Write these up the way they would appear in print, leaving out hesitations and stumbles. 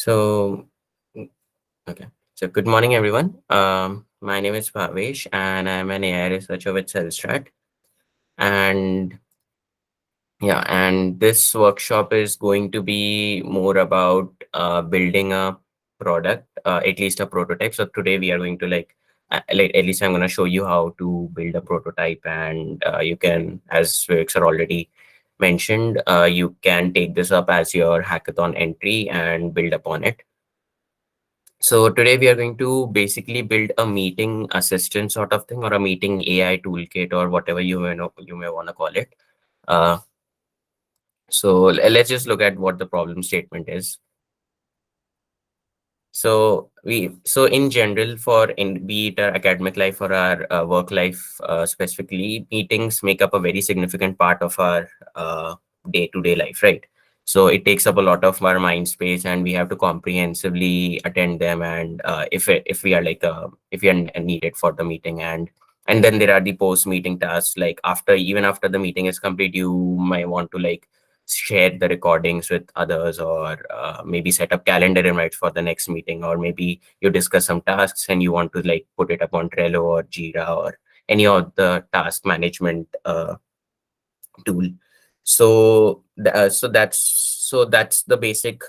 So, okay. So, good morning, everyone. My name is Bhavesh, and I'm an AI researcher with CellStrat. And and this workshop is going to be more about building a product, at least a prototype. So today we are going to at least I'm going to show you how to build a prototype, and you can, as Vivek already mentioned, you can take this up as your hackathon entry and build upon it. So today we are going to basically build a meeting assistant sort of thing, or a meeting AI toolkit, or whatever you may want to call it. Uh, let's just look at what the problem statement is. So in general, be it our academic life or our work life, specifically, meetings make up a very significant part of our day-to-day life, right? So it takes up a lot of our mind space, and we have to comprehensively attend them. And if we are if we are needed for the meeting, and then there are the post-meeting tasks. Like even after the meeting is complete, you might want to share the recordings with others, or maybe set up calendar invites for the next meeting, or maybe you discuss some tasks and you want to put it up on Trello or Jira or any of the task management tool. So that's the basic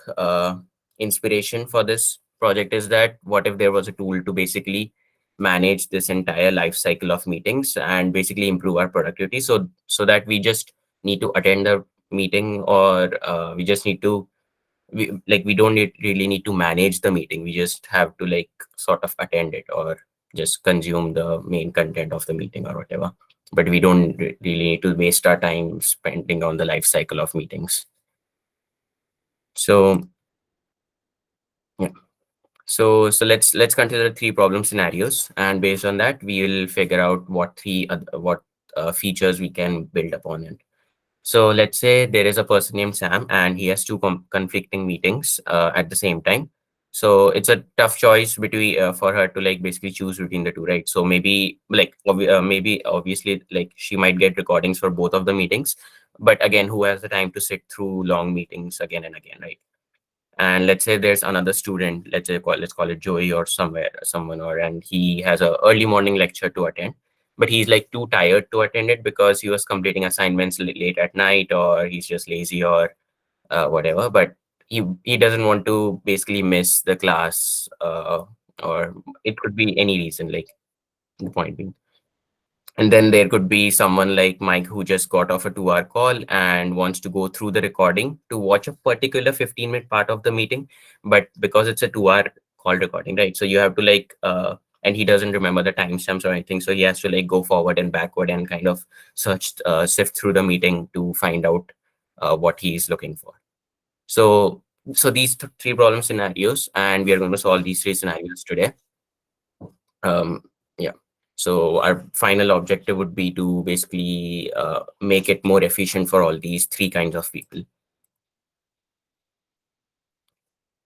inspiration for this project, is that what if there was a tool to basically manage this entire life cycle of meetings and basically improve our productivity, so that we just need to attend the meeting, or we just need to we don't really need to manage the meeting. We just have to sort of attend it, or just consume the main content of the meeting or whatever. But we don't really need to waste our time spending on the life cycle of meetings. So yeah. So let's consider three problem scenarios, and based on that, we will figure out what features we can build upon it. So let's say there is a person named Sam, and he has two conflicting meetings at the same time. So it's a tough choice between for her to basically choose between the two, right? So maybe obviously she might get recordings for both of the meetings, but again, who has the time to sit through long meetings again and again, right? And let's say there's another student, let's call it Joey, or someone, and he has a early morning lecture to attend, but he's too tired to attend it because he was completing assignments late at night, or he's just lazy, or whatever. But he doesn't want to basically miss the class, or it could be any reason, the point being. And then there could be someone like Mike, who just got off a 2-hour call and wants to go through the recording to watch a particular 15-minute part of the meeting. But because it's a 2-hour call recording, right? So you have to and he doesn't remember the timestamps or anything. So he has to go forward and backward and kind of sift through the meeting to find out what he's looking for. So these three problem scenarios, and we are going to solve these three scenarios today. Um, yeah. So our final objective would be to basically make it more efficient for all these three kinds of people.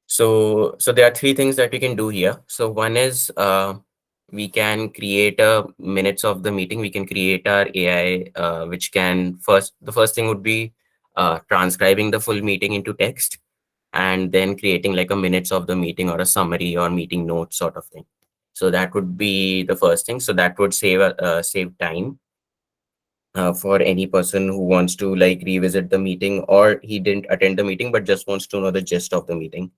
So there are three things that we can do here. So one is we can create a minutes of the meeting. We can create our AI, which can the first thing would be transcribing the full meeting into text, and then creating a minutes of the meeting, or a summary, or meeting notes sort of thing. So that would be the first thing. So that would save time for any person who wants to revisit the meeting, or he didn't attend the meeting but just wants to know the gist of the meeting.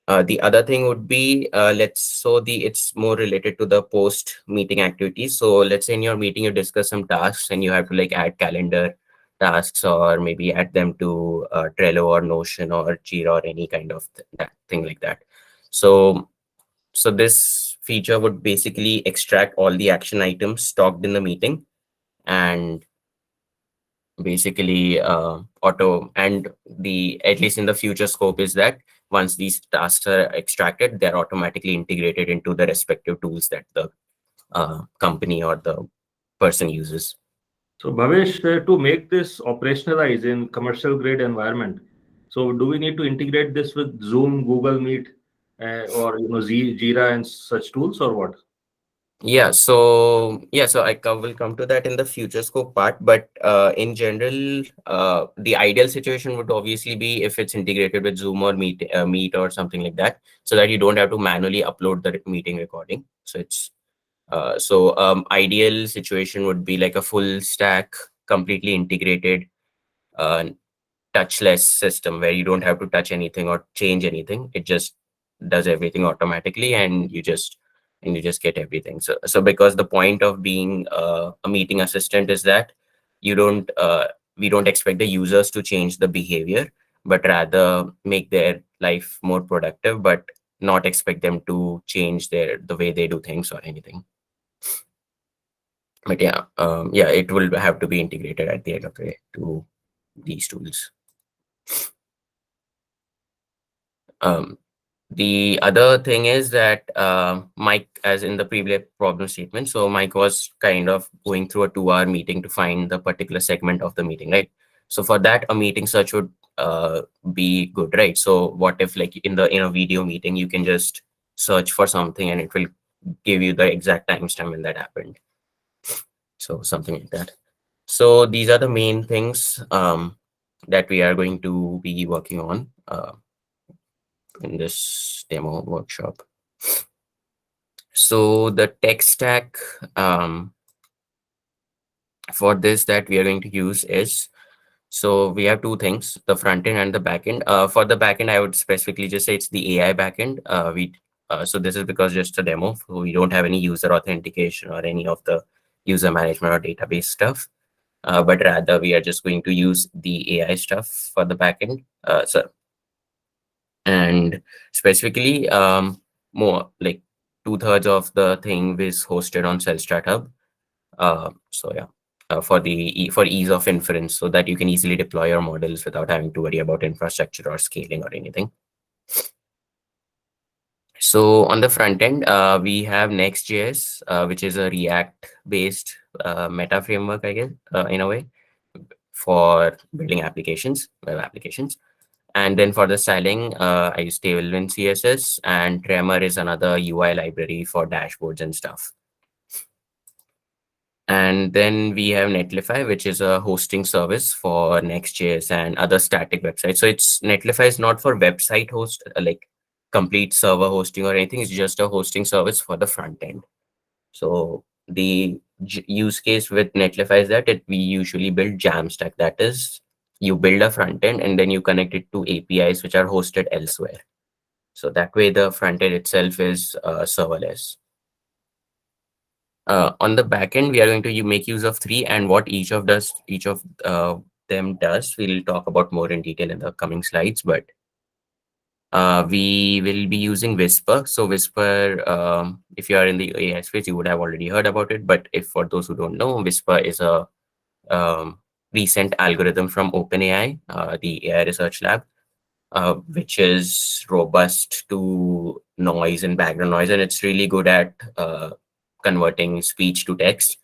The other thing would be it's more related to the post meeting activities. So let's say in your meeting you discuss some tasks, and you have to add calendar tasks, or maybe add them to Trello or Notion or Jira, or any kind of that thing like that. So this feature would basically extract all the action items stocked in the meeting, and basically at least in the future scope, is that once these tasks are extracted, they're automatically integrated into the respective tools that the company or the person uses. So, Bhavesh, to make this operationalize in commercial grade environment, so do we need to integrate this with Zoom, Google Meet, or Jira and such tools, or what? So will come to that in the future scope part, but in general, the ideal situation would obviously be if it's integrated with Zoom or Meet or something like that, so that you don't have to manually upload the meeting recording. So it's ideal situation would be like a full stack, completely integrated, uh, touchless system where you don't have to touch anything or change anything. It just does everything automatically, and you just get everything. So because the point of being a meeting assistant is that you don't we don't expect the users to change the behavior, but rather make their life more productive, but not expect them to change the way they do things or anything. But yeah, it will have to be integrated at the end of the day to these tools. Um, the other thing is that Mike, as in the previous problem statement, so Mike was kind of going through a 2 hour meeting to find the particular segment of the meeting, right? So for that, a meeting search would be good, right? So what if, like in a video meeting, you can just search for something and it will give you the exact timestamp when that happened. So something like that. So these are the main things that we are going to be working on in this demo workshop. So the tech stack for this that we are going to use is, so we have two things, the front end and the back end. For the back end, I would specifically just say it's the AI backend. So this is because just a demo, so we don't have any user authentication or any of the user management or database stuff. But rather we are just going to use the AI stuff for the backend. And specifically, more like 2/3 of the thing is hosted on CellStrat Hub. For ease of inference, so that you can easily deploy your models without having to worry about infrastructure or scaling or anything. So on the front end, we have Next.js, which is a React-based meta framework, I guess, in a way, for building applications, web applications. And then for the styling, I use Tailwind CSS, and Tremor is another UI library for dashboards and stuff. And then we have Netlify, which is a hosting service for Next.js and other static websites. So Netlify is not for website host, like complete server hosting or anything. It's just a hosting service for the front end. So the use case with Netlify is that we usually build Jamstack. That is, you build a front end and then you connect it to APIs which are hosted elsewhere. So that way the front end itself is serverless. On the back end, we are going to make use of three, and what each of them does, we'll talk about more in detail in the coming slides. But we will be using Whisper. So Whisper, if you are in the AI space, you would have already heard about it. But if for those who don't know, Whisper is a recent algorithm from OpenAI, the AI research lab, which is robust to noise and background noise, and it's really good at converting speech to text.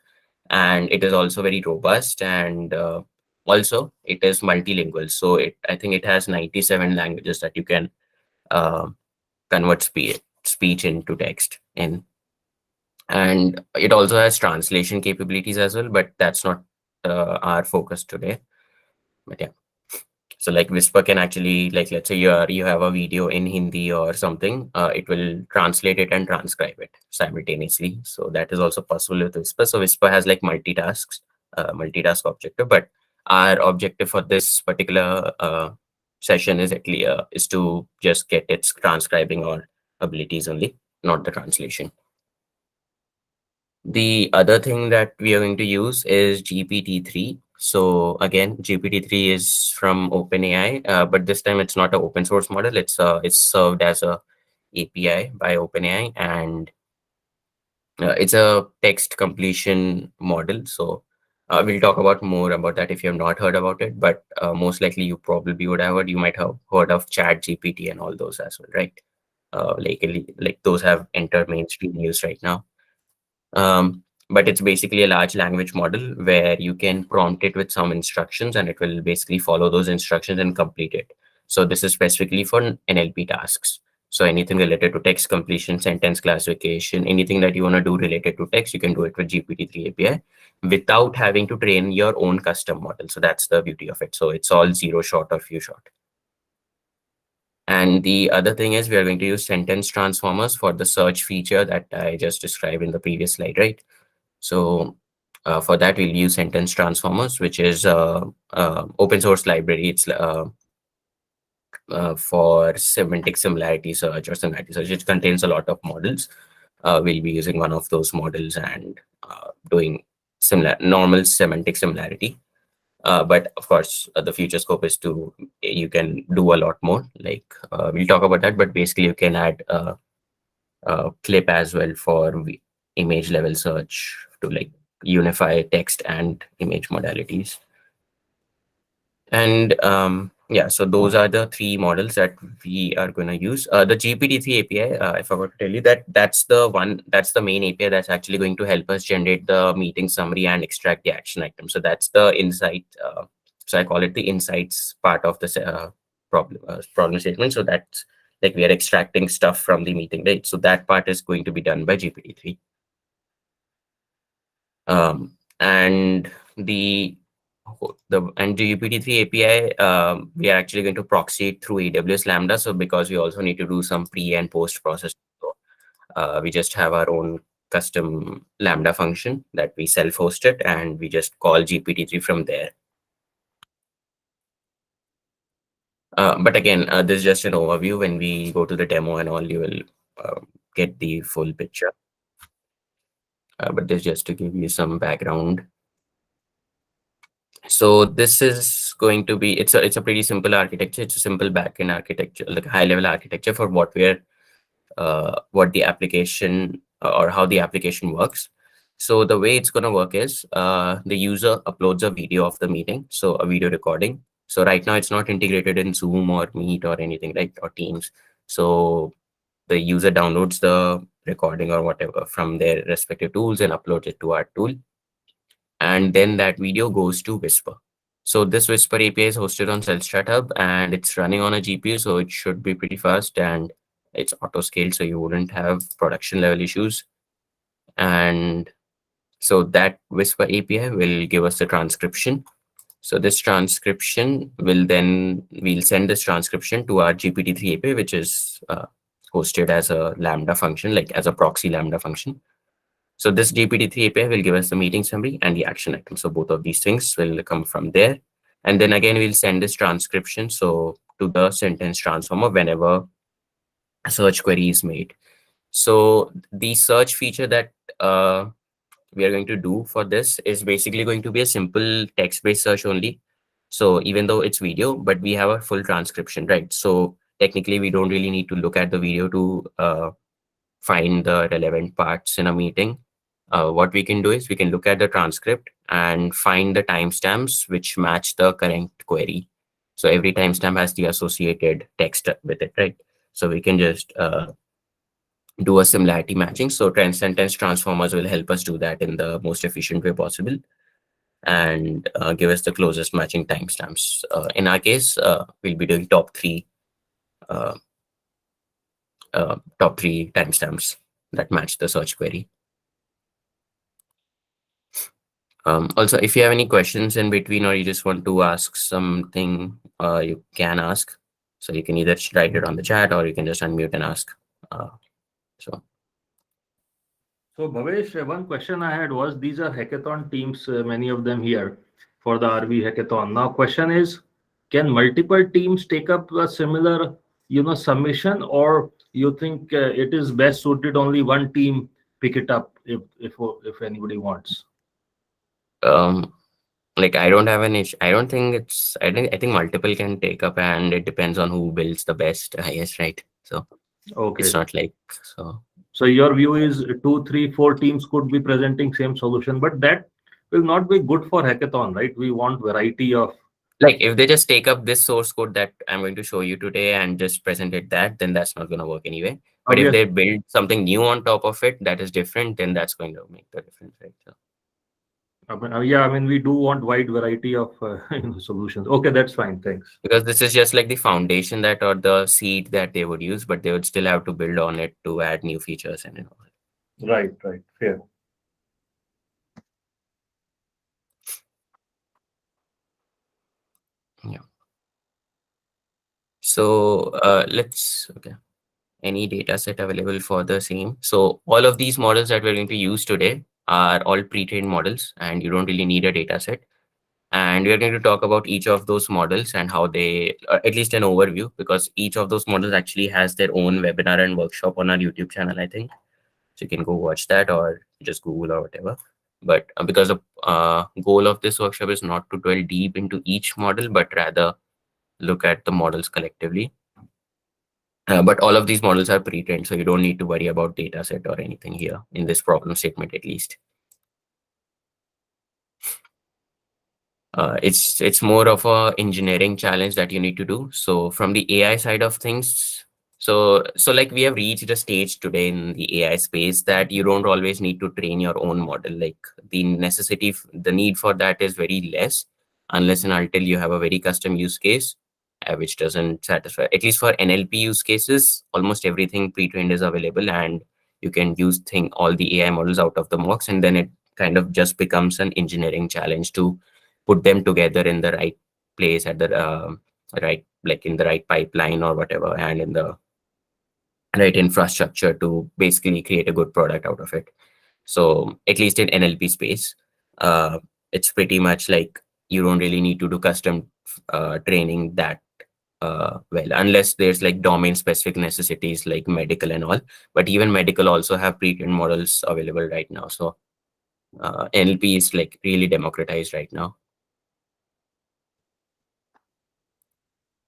And it is also very robust, and also it is multilingual. So I think it has 97 languages that you can uh, convert speech into text in. And it also has translation capabilities as well, but that's not our focus today. But yeah. So like Whisper can actually, like, let's say you have a video in Hindi or something, it will translate it and transcribe it simultaneously. So that is also possible with Whisper. So Whisper has like multitask objective, but our objective for this particular session is to just get its transcribing or abilities only, not the translation. The other thing that we are going to use is GPT-3. So again, GPT-3 is from OpenAI, but this time it's not an open source model. It's served as a API by OpenAI, and it's a text completion model. So we'll talk about more about that if you have not heard about it, but most likely you probably would have heard. You might have heard of Chat GPT and all those as well, right? Like those have entered mainstream use right now. But it's basically a large language model where you can prompt it with some instructions and it will basically follow those instructions and complete it. So this is specifically for NLP tasks. So anything related to text completion, sentence classification, anything that you want to do related to text, you can do it with GPT-3 API without having to train your own custom model. So that's the beauty of it. So it's all zero shot or few shot. And the other thing is we are going to use sentence transformers for the search feature that I just described in the previous slide, right? So for that, we'll use sentence transformers, which is open source library. It's for semantic similarity search or similarity search. It contains a lot of models. We'll be using one of those models and doing similar normal semantic similarity. But of course, the future scope is to you can do a lot more. Like we'll talk about that. But basically, you can add clip as well for image level search to like unify text and image modalities. And yeah, so those are the three models that we are going to use. The GPT-3 API, I forgot to tell you that that's the main API that's actually going to help us generate the meeting summary and extract the action item. So that's the insight. So I call it the insights part of the problem statement. So that's like we are extracting stuff from the meeting, right? So that part is going to be done by GPT-3. And the GPT-3 API, we are actually going to proxy it through AWS Lambda. So because we also need to do some pre and post process, so, we just have our own custom Lambda function that we self-hosted, and we just call GPT-3 from there. But again, this is just an overview. When we go to the demo and all, you will get the full picture. But this is just to give you some background. So this is going to be it's a pretty simple architecture. It's a simple backend architecture, like a high level architecture for what the application or how the application works. So the way it's going to work is the user uploads a video of the meeting, so a video recording. So right now it's not integrated in Zoom or Meet or anything, right, or Teams. So the user downloads the recording or whatever from their respective tools and uploads it to our tool, and then that video goes to Whisper. So this Whisper API is hosted on CellStrat Hub, and it's running on a GPU, so it should be pretty fast, and it's auto scaled, so you wouldn't have production level issues. And so that Whisper API will give us the transcription. So this transcription we'll send this transcription to our GPT-3 API, which is hosted as a Lambda function, like as a proxy Lambda function. So this GPT-3 API will give us the meeting summary and the action item. So both of these things will come from there. And then again, we'll send this transcription to the sentence transformer whenever a search query is made. So the search feature that we are going to do for this is basically going to be a simple text-based search only. So even though it's video, but we have a full transcription, right? So technically, we don't really need to look at the video to find the relevant parts in a meeting. What we can do is we can look at the transcript and find the timestamps which match the current query. So every timestamp has the associated text with it, right? So we can just do a similarity matching. So sentence transformers will help us do that in the most efficient way possible and give us the closest matching timestamps. In our case, we'll be doing uh, top three timestamps that match the search query. Also, if you have any questions in between or you just want to ask something, you can ask. So you can either write it on the chat or you can just unmute and ask. So Bhavesh, one question I had was these are hackathon teams, many of them here for the RV hackathon. Now, question is, can multiple teams take up a similar, submission, or you think it is best suited only one team pick it up if anybody wants? like I don't have an issue. I don't think it's. I think multiple can take up, and it depends on who builds the best. I guess, right? So it's Okay. not like so. So your view is 2, 3, 4 teams could be presenting same solution, but that will not be good for hackathon, right? We want variety of. Like if they just take up this source code that I'm going to show you today and just present it then that's not going to work anyway. But if they Obviously. build something new on top of it that is different, then that's going to make the difference, right? So Yeah, I mean, we do want wide variety of solutions. Okay, that's fine. Thanks. because this is just like the foundation that or the seed that they would use, but they would still have to build on it to add new features and all. Right, right. Fair. Yeah. So let's okay. Any data set available for the same. So all of these models that we're going to use today are all pre-trained models, and you don't really need a data set. And we are going to talk about each of those models and how they, at least an overview, because each of those models actually has their own webinar and workshop on our YouTube channel, I think. So you can go watch that or just Google or whatever. But because the goal of this workshop is not to dwell deep into each model, but rather look at the models collectively. But all of these models are pre-trained, so you don't need to worry about data set or anything here in this problem statement, at least. It's more of a engineering challenge that you need to do. So from the AI side of things, so like we have reached a stage today in the AI space that you don't always need to train your own model. Like the need for that is very less, unless and until you have a very custom use case, which doesn't satisfy. At least for NLP use cases, almost everything pre-trained is available, and you can use all the AI models out of the box, and then it kind of just becomes an engineering challenge to put them together in the right place at the right, like in the right pipeline or whatever, and in the right infrastructure to basically create a good product out of it. So at least in NLP space, uh, it's pretty much like you don't really need to do custom training that well, unless there's like domain specific necessities like medical and all. But even medical also have pre-trained models available right now. So NLP is like really democratized right now.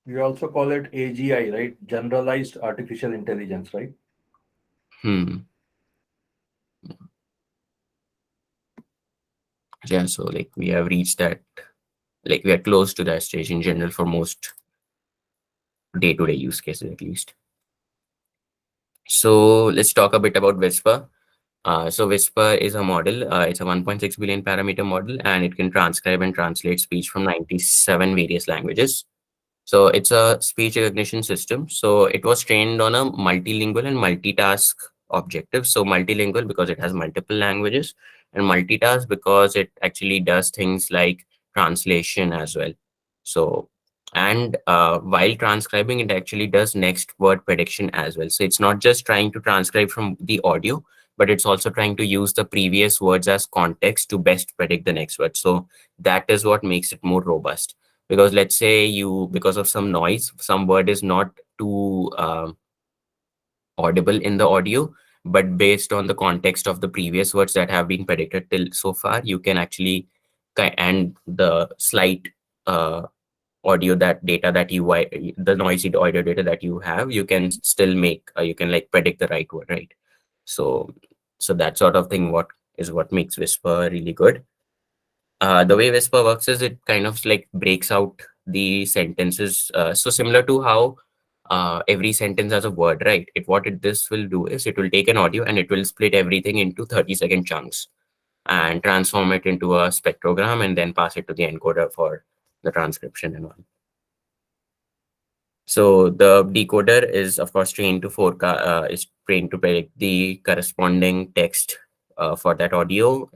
We also call it AGI, right? Generalized Artificial Intelligence, right? Hmm. Yeah, so like we have reached that, like we are close to that stage in general for most day-to-day use cases at least. So let's talk a bit about Whisper. So Whisper is a model. It's a 1.6 billion parameter model, and it can transcribe and translate speech from 97 various languages. So it's a speech recognition system. So it was trained on a multilingual and multitask objective. So multilingual because it has multiple languages, and multitask because it actually does things like translation as well. So, and while transcribing, it actually does next word prediction as well. So it's not just trying to transcribe from the audio, but it's also trying to use the previous words as context to best predict the next word. So that is what makes it more robust, because let's say you, because of some noise, some word is not too audible in the audio, but based on the context of the previous words that have been predicted till so far, you can actually and the slight uh, audio that data that you the noisy audio data that you have, you can still make you can like predict the right word, right? So that sort of thing what makes Whisper really good. The way Whisper works is it kind of like breaks out the sentences. So similar to how every sentence has a word, right? This will do is it will take an audio and it will split everything into 30-second chunks and transform it into a spectrogram and then pass it to the encoder for the transcription and all. So the decoder is of course trained to forecast, is trained to predict the corresponding text for that audio.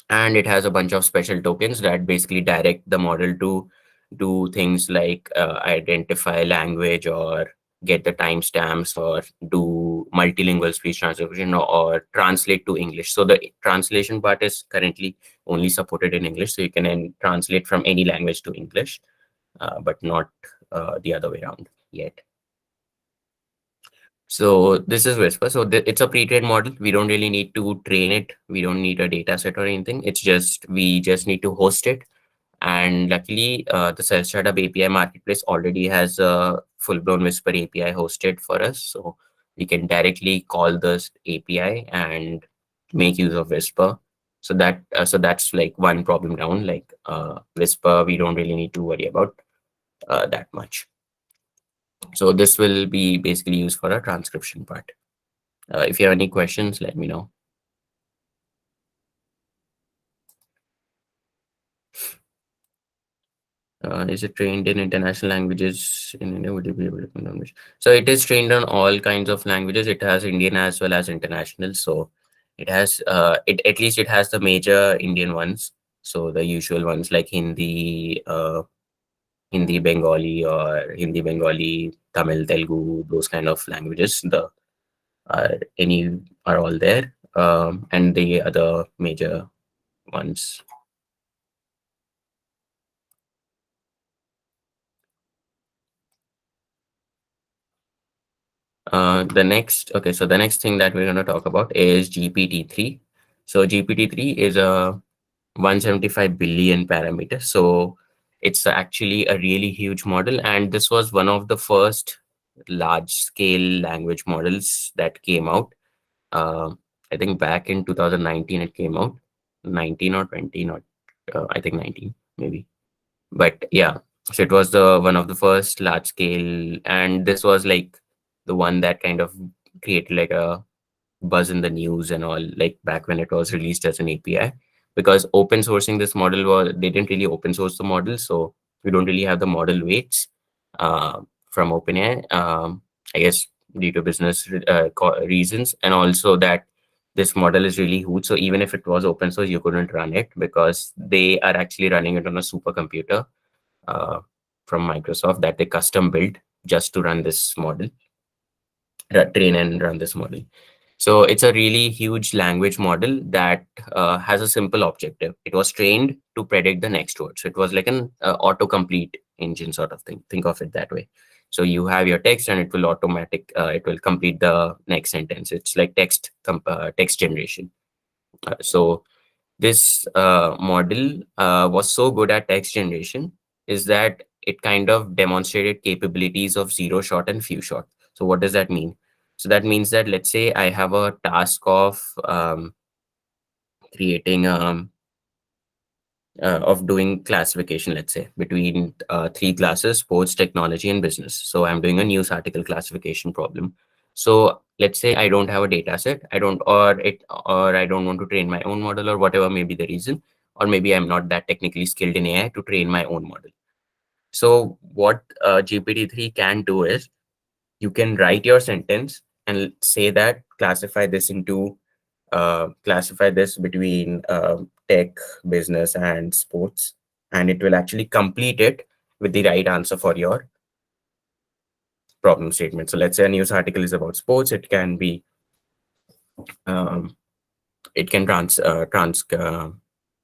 And it has a bunch of special tokens that basically direct the model to do things like identify language or get the timestamps or do multilingual speech transcription or translate to English. So the translation part is currently only supported in English, so you can then translate from any language to English, but not the other way around yet. So this is Whisper. So it's a pre-trained model. We don't really need to train it. We don't need a data set or anything. We just need to host it. And luckily, the CellStrat API marketplace already has a full-blown Whisper API hosted for us. So we can directly call this API and make use of Whisper. So that's like one problem down. Like Whisper, we don't really need to worry about that much. So this will be basically used for a transcription part. If you have any questions, let me know. Is it trained in international languages in India? Would you be able to confirm this? So it is trained on all kinds of languages. It has Indian as well as international. So it has it at least it has the major Indian ones. So the usual ones like Hindi Bengali or Hindi Bengali, Tamil Telugu, those kind of languages. The any are all there, and the other major ones. So the next thing that we're going to talk about is GPT-3. So GPT-3 is a 175 billion parameter. So it's actually a really huge model, and this was one of the first large scale language models that came out. Uh, I think back in 2019 it came out, 19 or 20, not I think 19 maybe. But yeah, so it was the one of the first large scale, and this was like the one that kind of created like a buzz in the news and all, like back when it was released as an API. Because open sourcing this model was, they didn't really open source the model, so we don't really have the model weights from OpenAI. I guess due to business reasons, and also that this model is really huge. So even if it was open source, you couldn't run it because they are actually running it on a supercomputer uh, from Microsoft that they custom built just to run this model, train and run this model. So it's a really huge language model that has a simple objective. It was trained to predict the next word. So it was like an autocomplete engine sort of thing. Think of it that way. So you have your text and it will complete the next sentence. It's like text generation. So this model was so good at text generation is that it kind of demonstrated capabilities of zero shot and few shot. So what does that mean? So that means that let's say I have a task of doing classification, let's say between three classes: sports, technology, and business. So I'm doing a news article classification problem. So let's say I don't have a data set, I don't want to train my own model, or whatever may be the reason, or maybe I'm not that technically skilled in AI to train my own model. So what GPT-3 can do is, you can write your sentence and say that classify this between tech, business, and sports, and it will actually complete it with the right answer for your problem statement. So let's say a news article is about sports. Um, it can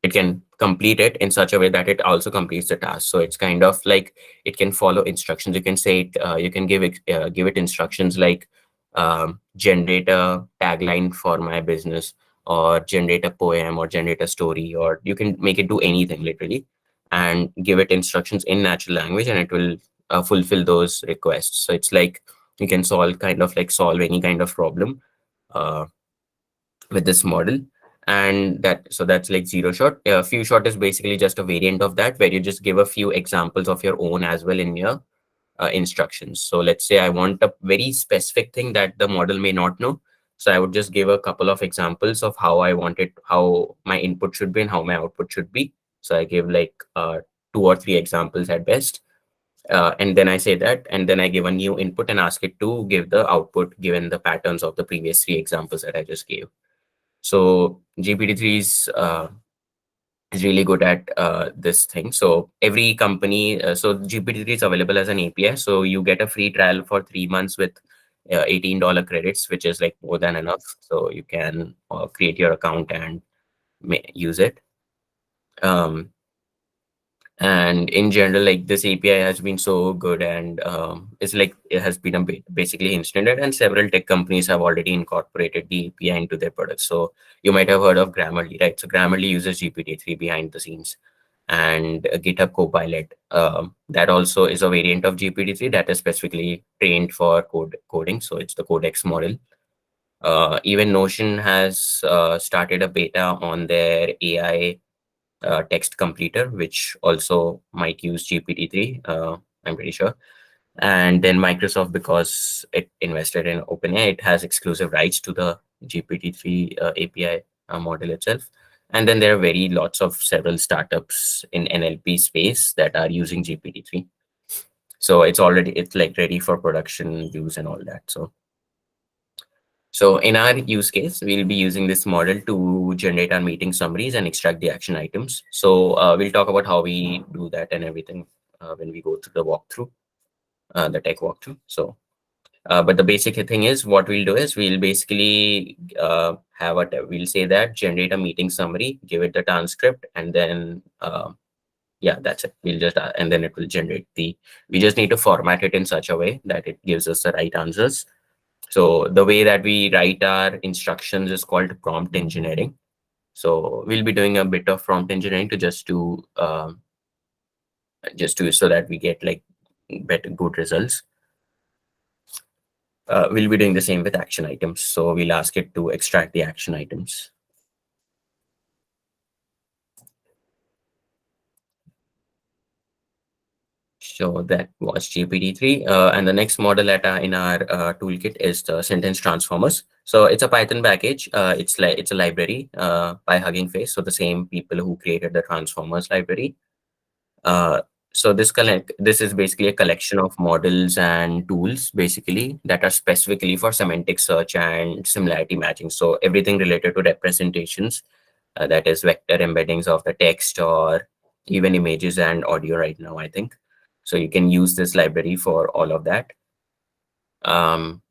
it can complete it in such a way that it also completes the task. So it's kind of like it can follow instructions. You can say it, you can give it instructions like generate a tagline for my business, or generate a poem, or generate a story, or you can make it do anything literally, and give it instructions in natural language, and it will fulfill those requests. So it's like you can solve any kind of problem uh, with this model. And that's like zero shot. Few shot is basically just a variant of that, where you just give a few examples of your own as well in your instructions. So let's say I want a very specific thing that the model may not know, so I would just give a couple of examples of how my input should be and how my output should be. So I give like two or three examples at best, and then I say that, and then I give a new input and ask it to give the output given the patterns of the previous three examples that I just gave. So GPT-3 is really good at this thing. So every company, so GPT-3 is available as an API. So you get a free trial for 3 months with $18 credits, which is like more than enough. So you can create your account and use it. Um, and in general, like this API has been so good, and it's like it has been basically instanted, and several tech companies have already incorporated the API into their products. So you might have heard of Grammarly, right? So Grammarly uses GPT-3 behind the scenes, and GitHub Copilot, that also is a variant of GPT-3 that is specifically trained for coding. So it's the Codex model. Even Notion has started a beta on their AI text completer, which also might use GPT-3, I'm pretty sure. And then Microsoft, because it invested in OpenAI, it has exclusive rights to the GPT-3 API model itself. And then there are very lots of several startups in NLP space that are using GPT-3. So it's like ready for production use and all that. So in our use case, we'll be using this model to generate our meeting summaries and extract the action items. So we'll talk about how we do that and everything when we go through the walkthrough, the tech walkthrough. So, but the basic thing is what we'll do is we'll basically we'll say that generate a meeting summary, give it the transcript, and then yeah, that's it. We'll just and then it will generate we just need to format it in such a way that it gives us the right answers. So the way that we write our instructions is called prompt engineering. So we'll be doing a bit of prompt engineering to just to so that we get like better good results. We'll be doing the same with action items. So we'll ask it to extract the action items. So that was GPT-3. And the next model in our toolkit is the sentence transformers. So it's a Python package. It's a library by Hugging Face. So the same people who created the transformers library. Uh, so this is basically a collection of models and tools basically that are specifically for semantic search and similarity matching. So everything related to representations, that is vector embeddings of the text or even images and audio right now, I think. So you can use this library for all of that. Um,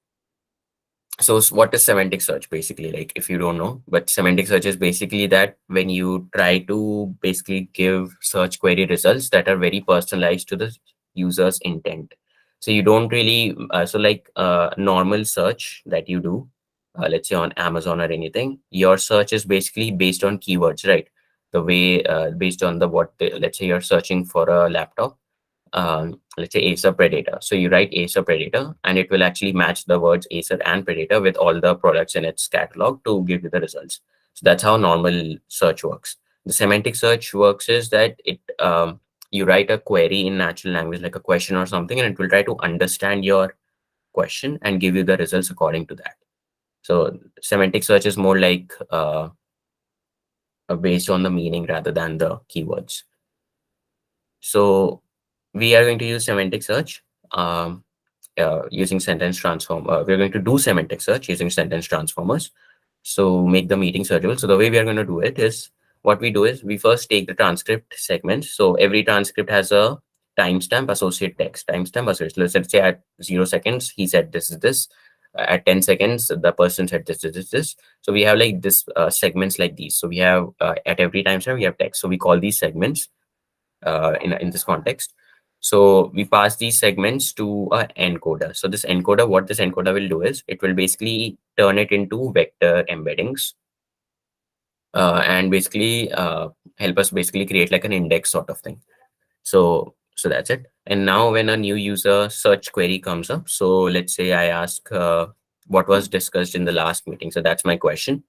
so what is semantic search basically, like if you don't know? But semantic search is basically that when you try to basically give search query results that are very personalized to the user's intent. So you don't really so like normal search that you do, let's say on Amazon or anything, your search is basically based on keywords, right? The way based on let's say you're searching for a laptop, let's say Acer Predator. So you write Acer Predator and it will actually match the words Acer and Predator with all the products in its catalog to give you the results. So that's how normal search works. The semantic search works is that you write a query in natural language, like a question or something, and it will try to understand your question and give you the results according to that. So semantic search is more like based on the meaning rather than the keywords. So we are going to use semantic search using sentence transform. We're going to do semantic search using sentence transformers. So make the meeting searchable. So the way we are going to do it is what we do is we first take the transcript segments. So every transcript has a timestamp associate text, timestamp associate. Let's say at 0 seconds, he said this is this. At 10 seconds, the person said this. So we have like this segments like these. So we have at every timestamp, we have text. So we call these segments in this context. So we pass these segments to a encoder. So what this encoder will do is it will basically turn it into vector embeddings and basically help us basically create like an index sort of thing. So that's it. And now when a new user search query comes up, so let's say I ask what was discussed in the last meeting. So that's my question.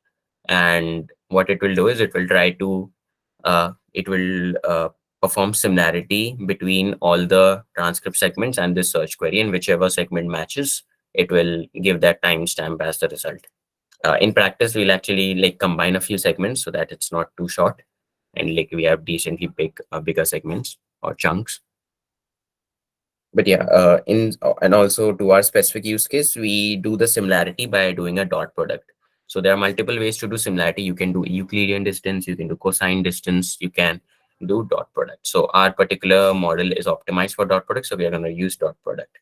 And what it will do is it will try to perform similarity between all the transcript segments and this search query, and whichever segment matches, it will give that timestamp as the result. In practice, we'll actually like combine a few segments so that it's not too short, and like we have decently bigger segments or chunks. But yeah, and also to our specific use case, we do the similarity by doing a dot product. So there are multiple ways to do similarity. You can do Euclidean distance, you can do cosine distance, you can do dot product. So our particular model is optimized for dot product, so we are going to use dot product.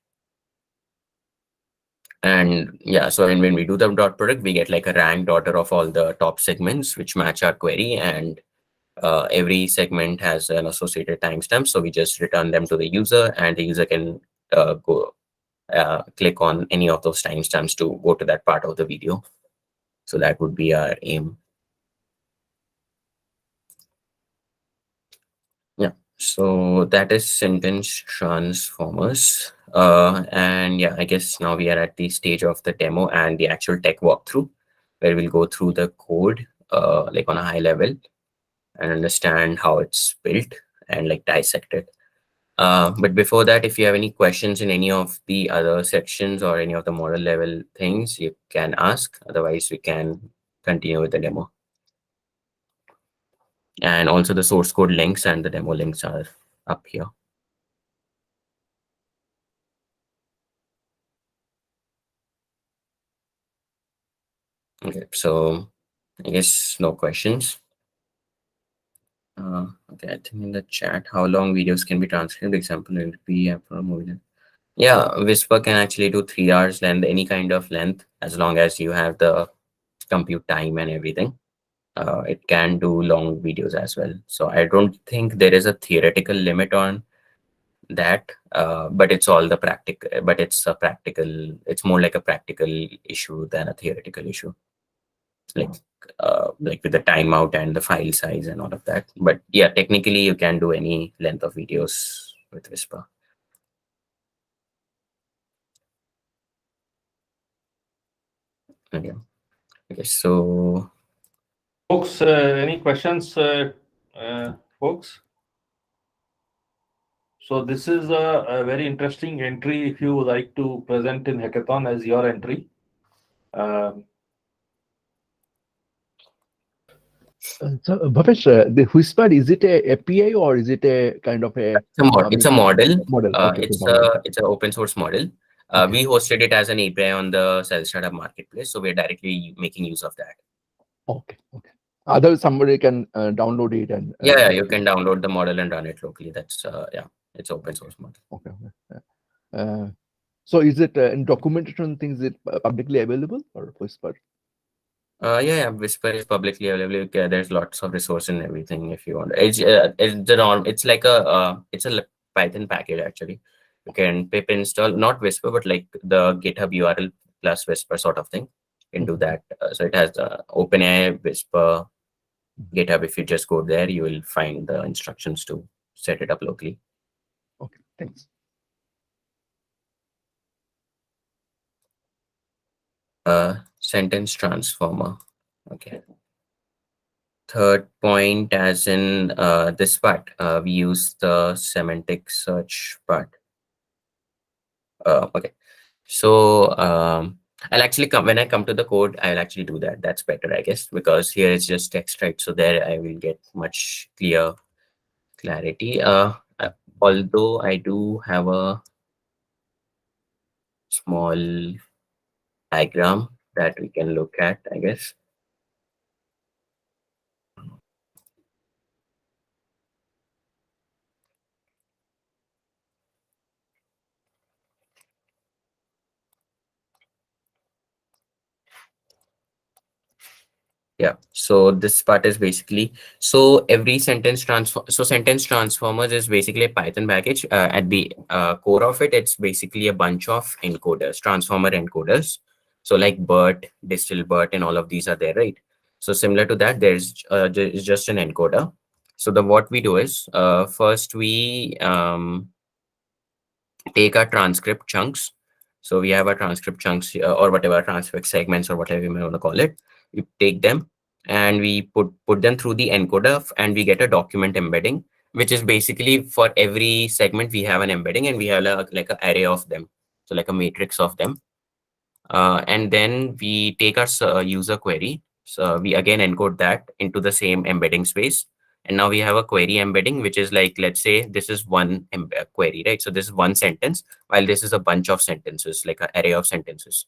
And yeah, so when we do the dot product, we get like a ranked order of all the top segments which match our query, and every segment has an associated timestamp. So we just return them to the user, and the user can go click on any of those timestamps to go to that part of the video. So that would be our aim. Yeah, so that is sentence transformers. And yeah, I guess now we are at the stage of the demo and the actual tech walkthrough, where we'll go through the code like on a high level and understand how it's built and like dissect it. But before that, if you have any questions in any of the other sections or any of the model level things, you can ask. Otherwise, we can continue with the demo. And also the source code links and the demo links are up here. Okay, so I guess no questions. Okay, I think in the chat, how long videos can be transcribed? Example, it be for a movie. Yeah, Whisper can actually do 3 hours length, any kind of length, as long as you have the compute time and everything. It can do long videos as well. So I don't think there is a theoretical limit on that, but it's all the practical. But it's a practical. It's more like a practical issue than a theoretical issue. Like like with the timeout and the file size and all of that. But yeah, technically you can do any length of videos with Whisper. Okay. Okay. So Folks, any questions, folks? So this is a very interesting entry if you would like to present in Hackathon as your entry. Um, So, Bhavesh, the Whisper, is it a API or is it a kind of a it's a model. model? Okay, it's a It's model. it's an open source model. Okay. We hosted it as an API on the CellStrat marketplace, so we're directly making use of that. Okay. Okay. Otherwise, somebody can download it and Yeah, you can download the model and run it locally. That's yeah, it's open source model. okay. Okay. So, is it in documentation things? Is it publicly available or Whisper? Yeah, Whisper is publicly available. Okay, there's lots of resource and everything if you want. It's the norm. It's like a Python package actually. You can pip install not Whisper, but like the GitHub URL plus Whisper sort of thing. You can do that. So it has OpenAI Whisper GitHub. If you just go there, you will find the instructions to set it up locally. Okay. Thanks. Sentence transformer. Okay. Third point, as in this part, we use the semantic search part. Okay, so I'll actually come when I come to the code. I'll actually do that. That's better, I guess, because here it's just text, right? So there I will get much clarity. Although I do have a small diagram that we can look at, I guess. Yeah, so this part is basically, so every sentence transform, so sentence transformers is basically a Python package. At the core of it, it's basically a bunch of encoders, transformer encoders. So like BERT, BERT, and all of these are there, right? So similar to that, there's is just an encoder. So the what we do is first we take our transcript chunks. So we have our transcript chunks or whatever transcript segments or whatever you may want to call it. We take them and we put them through the encoder and we get a document embedding, which is basically for every segment we have an embedding and we have like an array of them. So like a matrix of them. And then we take our user query. So we again encode that into the same embedding space. And now we have a query embedding, which is like, let's say this is one query, right? So this is one sentence, while this is a bunch of sentences, like an array of sentences.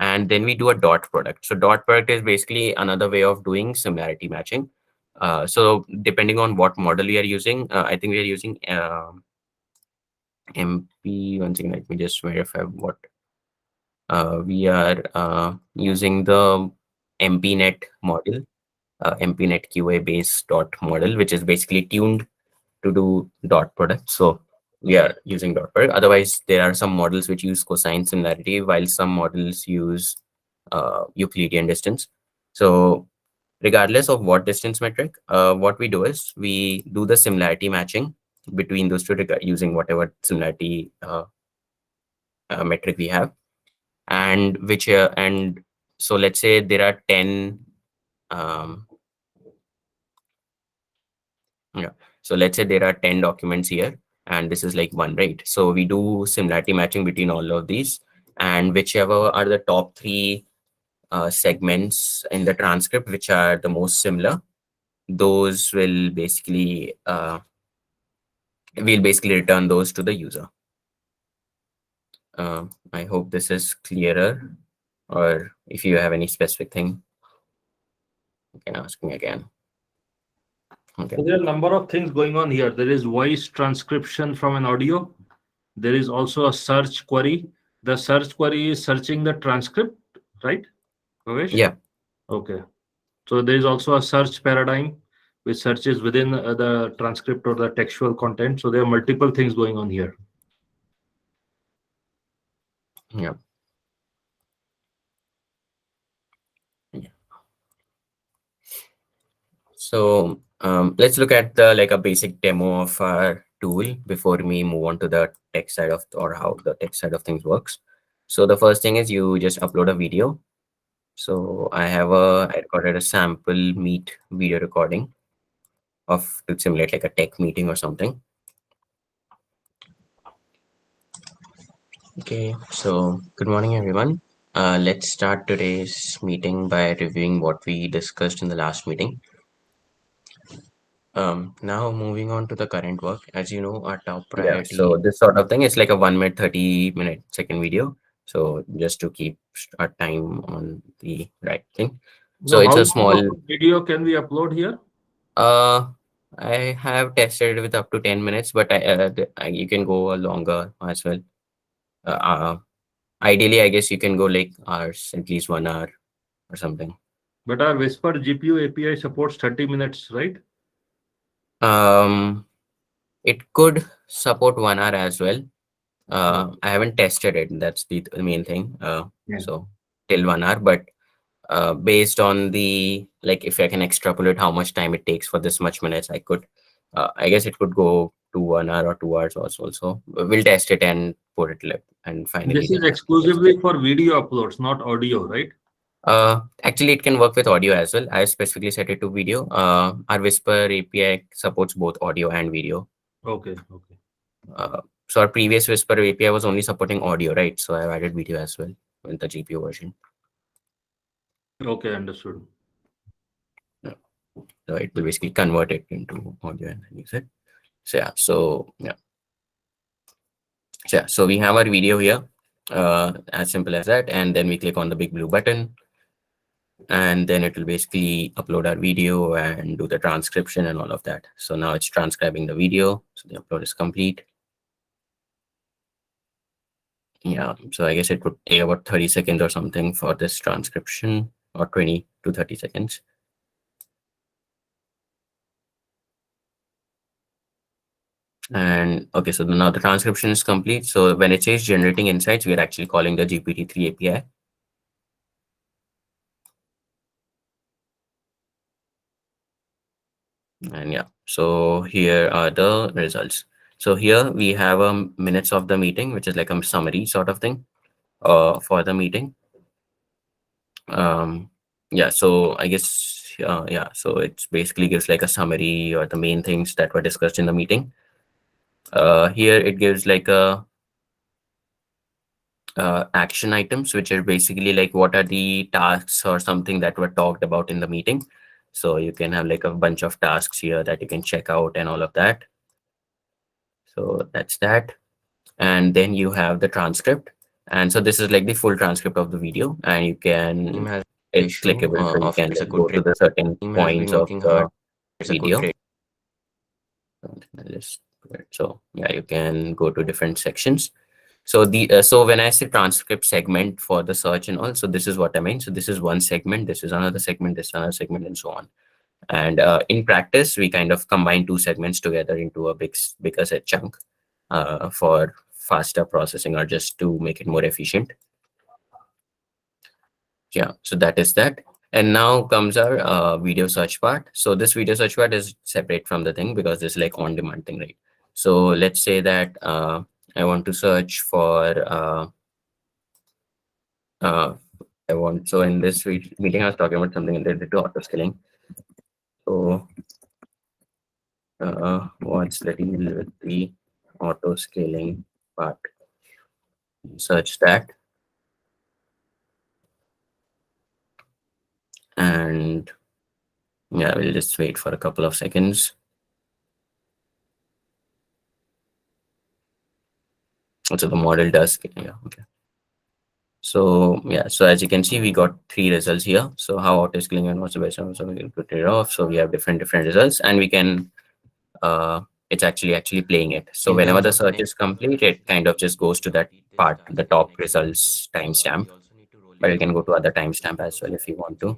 And then we do a dot product. So dot product is basically another way of doing similarity matching. So depending on what model we are using, I think we are using MP. One second, let me just verify what we are using the MPNet model, MPNet QA based dot model, which is basically tuned to do dot product. So we are using dot product. Otherwise, there are some models which use cosine similarity, while some models use Euclidean distance. So regardless of what distance metric, what we do is we do the similarity matching between those two using whatever similarity metric we have. And and so let's say there are 10 yeah, so let's say there are 10 documents here and this is like one, right? So we do similarity matching between all of these, and whichever are the top three segments in the transcript which are the most similar, those will basically we'll basically return those to the user. I hope this is clearer, or if you have any specific thing, you can ask me again. Okay. So there are a number of things going on here. There is voice transcription from an audio. There is also a search query. The search query is searching the transcript, right, Bhavesh? Yeah. Okay. So there is also a search paradigm which searches within the transcript or the textual content. So there are multiple things going on here. Yeah. Yeah. So let's look at the like a basic demo of our tool before we move on to the tech side of, or how the tech side of things works. So the first thing is you just upload a video. So I recorded a sample meet video recording of to simulate like a tech meeting or something. Okay, so good morning, everyone. Let's start today's meeting by reviewing what we discussed in the last meeting. Now moving on to the current work. As you know, our top priority. So this sort of thing is like a 1 minute, 30-second video. So just to keep our time on the right thing. So it's how a long small of video can we upload here? I have tested it with up to 10 minutes, but you can go longer as well. Ideally, I guess you can go like hours, at least 1 hour or something. But our Whisper GPU API supports 30 minutes, right? It could support 1 hour as well. I haven't tested it. That's the main thing. So till 1 hour, but based on the like, if I can extrapolate how much time it takes for this much minutes, I could. I guess it could go to 1 hour or 2 hours also. So we'll test it and put it and finally. This is exclusively for video uploads, not audio, right? Actually, it can work with audio as well. I specifically set it to video. Our Whisper API supports both audio and video. Okay. So our previous Whisper API was only supporting audio, right? So I've added video as well with the GPU version. Okay, understood. Yeah. So it will basically convert it into audio and use it. So yeah. So we have our video here. As simple as that, and then we click on the big blue button, and then it will basically upload our video and do the transcription and all of that. So now it's transcribing the video. So the upload is complete. Yeah, so I guess it would take about 30 seconds or something for this transcription, or 20 to 30 seconds. And okay, so now the transcription is complete. So when it says generating insights, we are actually calling the GPT-3 API. And yeah, so here are the results. So here we have minutes of the meeting, which is like a summary sort of thing for the meeting. Yeah, so I guess so it basically gives like a summary or the main things that were discussed in the meeting. Here it gives like a action items, which are basically like what are the tasks or something that were talked about in the meeting. So you can have like a bunch of tasks here that you can check out and all of that. So that's that. And then you have the transcript. And so this is like the full transcript of the video, and you can, it's clickable, so you can like, go to the certain points of the video. So yeah, you can go to different sections. So so when I say transcript segment for the search and all, so this is what I mean. So this is one segment, this is another segment, this is another segment, and so on. And in practice, we kind of combine two segments together into a bigger set chunk for faster processing, or just to make it more efficient. Yeah, so that is that. And now comes our video search part. So this video search part is separate from the thing, because this is like on demand thing, right? So let's say that I want to search for so in this meeting I was talking about something related to auto scaling. So what's the deal with the auto scaling part? Search that, and Yeah, we'll just wait for a couple of seconds. So the model does, yeah, okay. So yeah, so as you can see, we got three results here. So how auto scaling and what's the best one? So we can put it off. So we have different results, and we can it's actually playing it. So whenever the search is complete, it kind of just goes to that part, the top results timestamp. But you can go to other timestamp as well if you want to.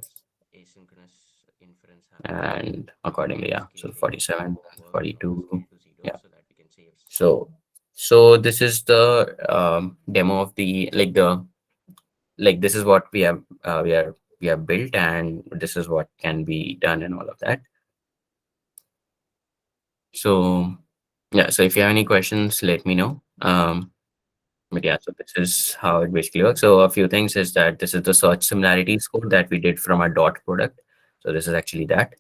And accordingly, yeah. So 47, 42, yeah. So this is the demo of the this is what we have built, and this is what can be done and all of that. So yeah, so if you have any questions, let me know. But yeah, so this is how it basically works. So a few things is that this is the search similarity score that we did from our dot product. So this is actually that.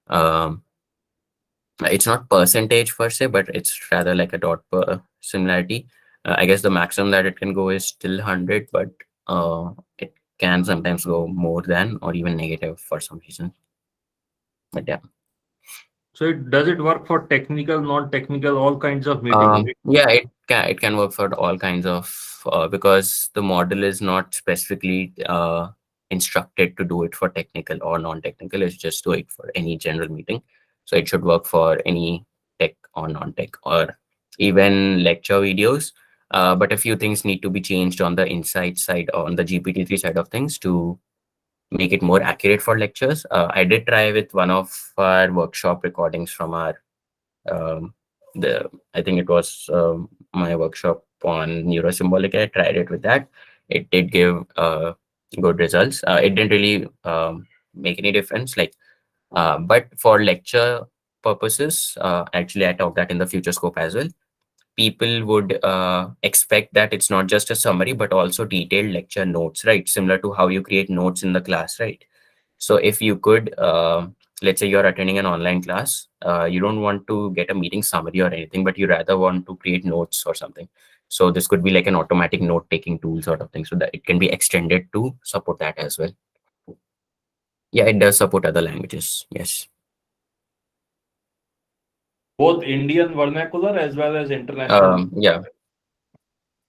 Um, it's not percentage per se, but it's rather like a dot per similarity. I guess the maximum that it can go is still 100, but it can sometimes go more than or even negative for some reason. But yeah. So does it work for technical, non-technical, all kinds of meetings? Yeah, it can work for all kinds of because the model is not specifically instructed to do it for technical or non-technical. It's just do it for any general meeting. So it should work for any tech or non-tech or even lecture videos. But a few things need to be changed on the insight side or on the GPT-3 side of things to make it more accurate for lectures. I did try with one of our workshop recordings from our um, the I think it was my workshop on neurosymbolic. I tried it with that. It did give good results. It didn't really make any difference. But for lecture purposes, actually, I taught that in the future scope as well. People would expect that it's not just a summary, but also detailed lecture notes, right? Similar to how you create notes in the class, right? So if you could, let's say you're attending an online class, you don't want to get a meeting summary or anything, but you rather want to create notes or something. So this could be like an automatic note-taking tool sort of thing, so that it can be extended to support that as well. Yeah, it does support other languages. Yes. Both Indian vernacular as well as international. Yeah.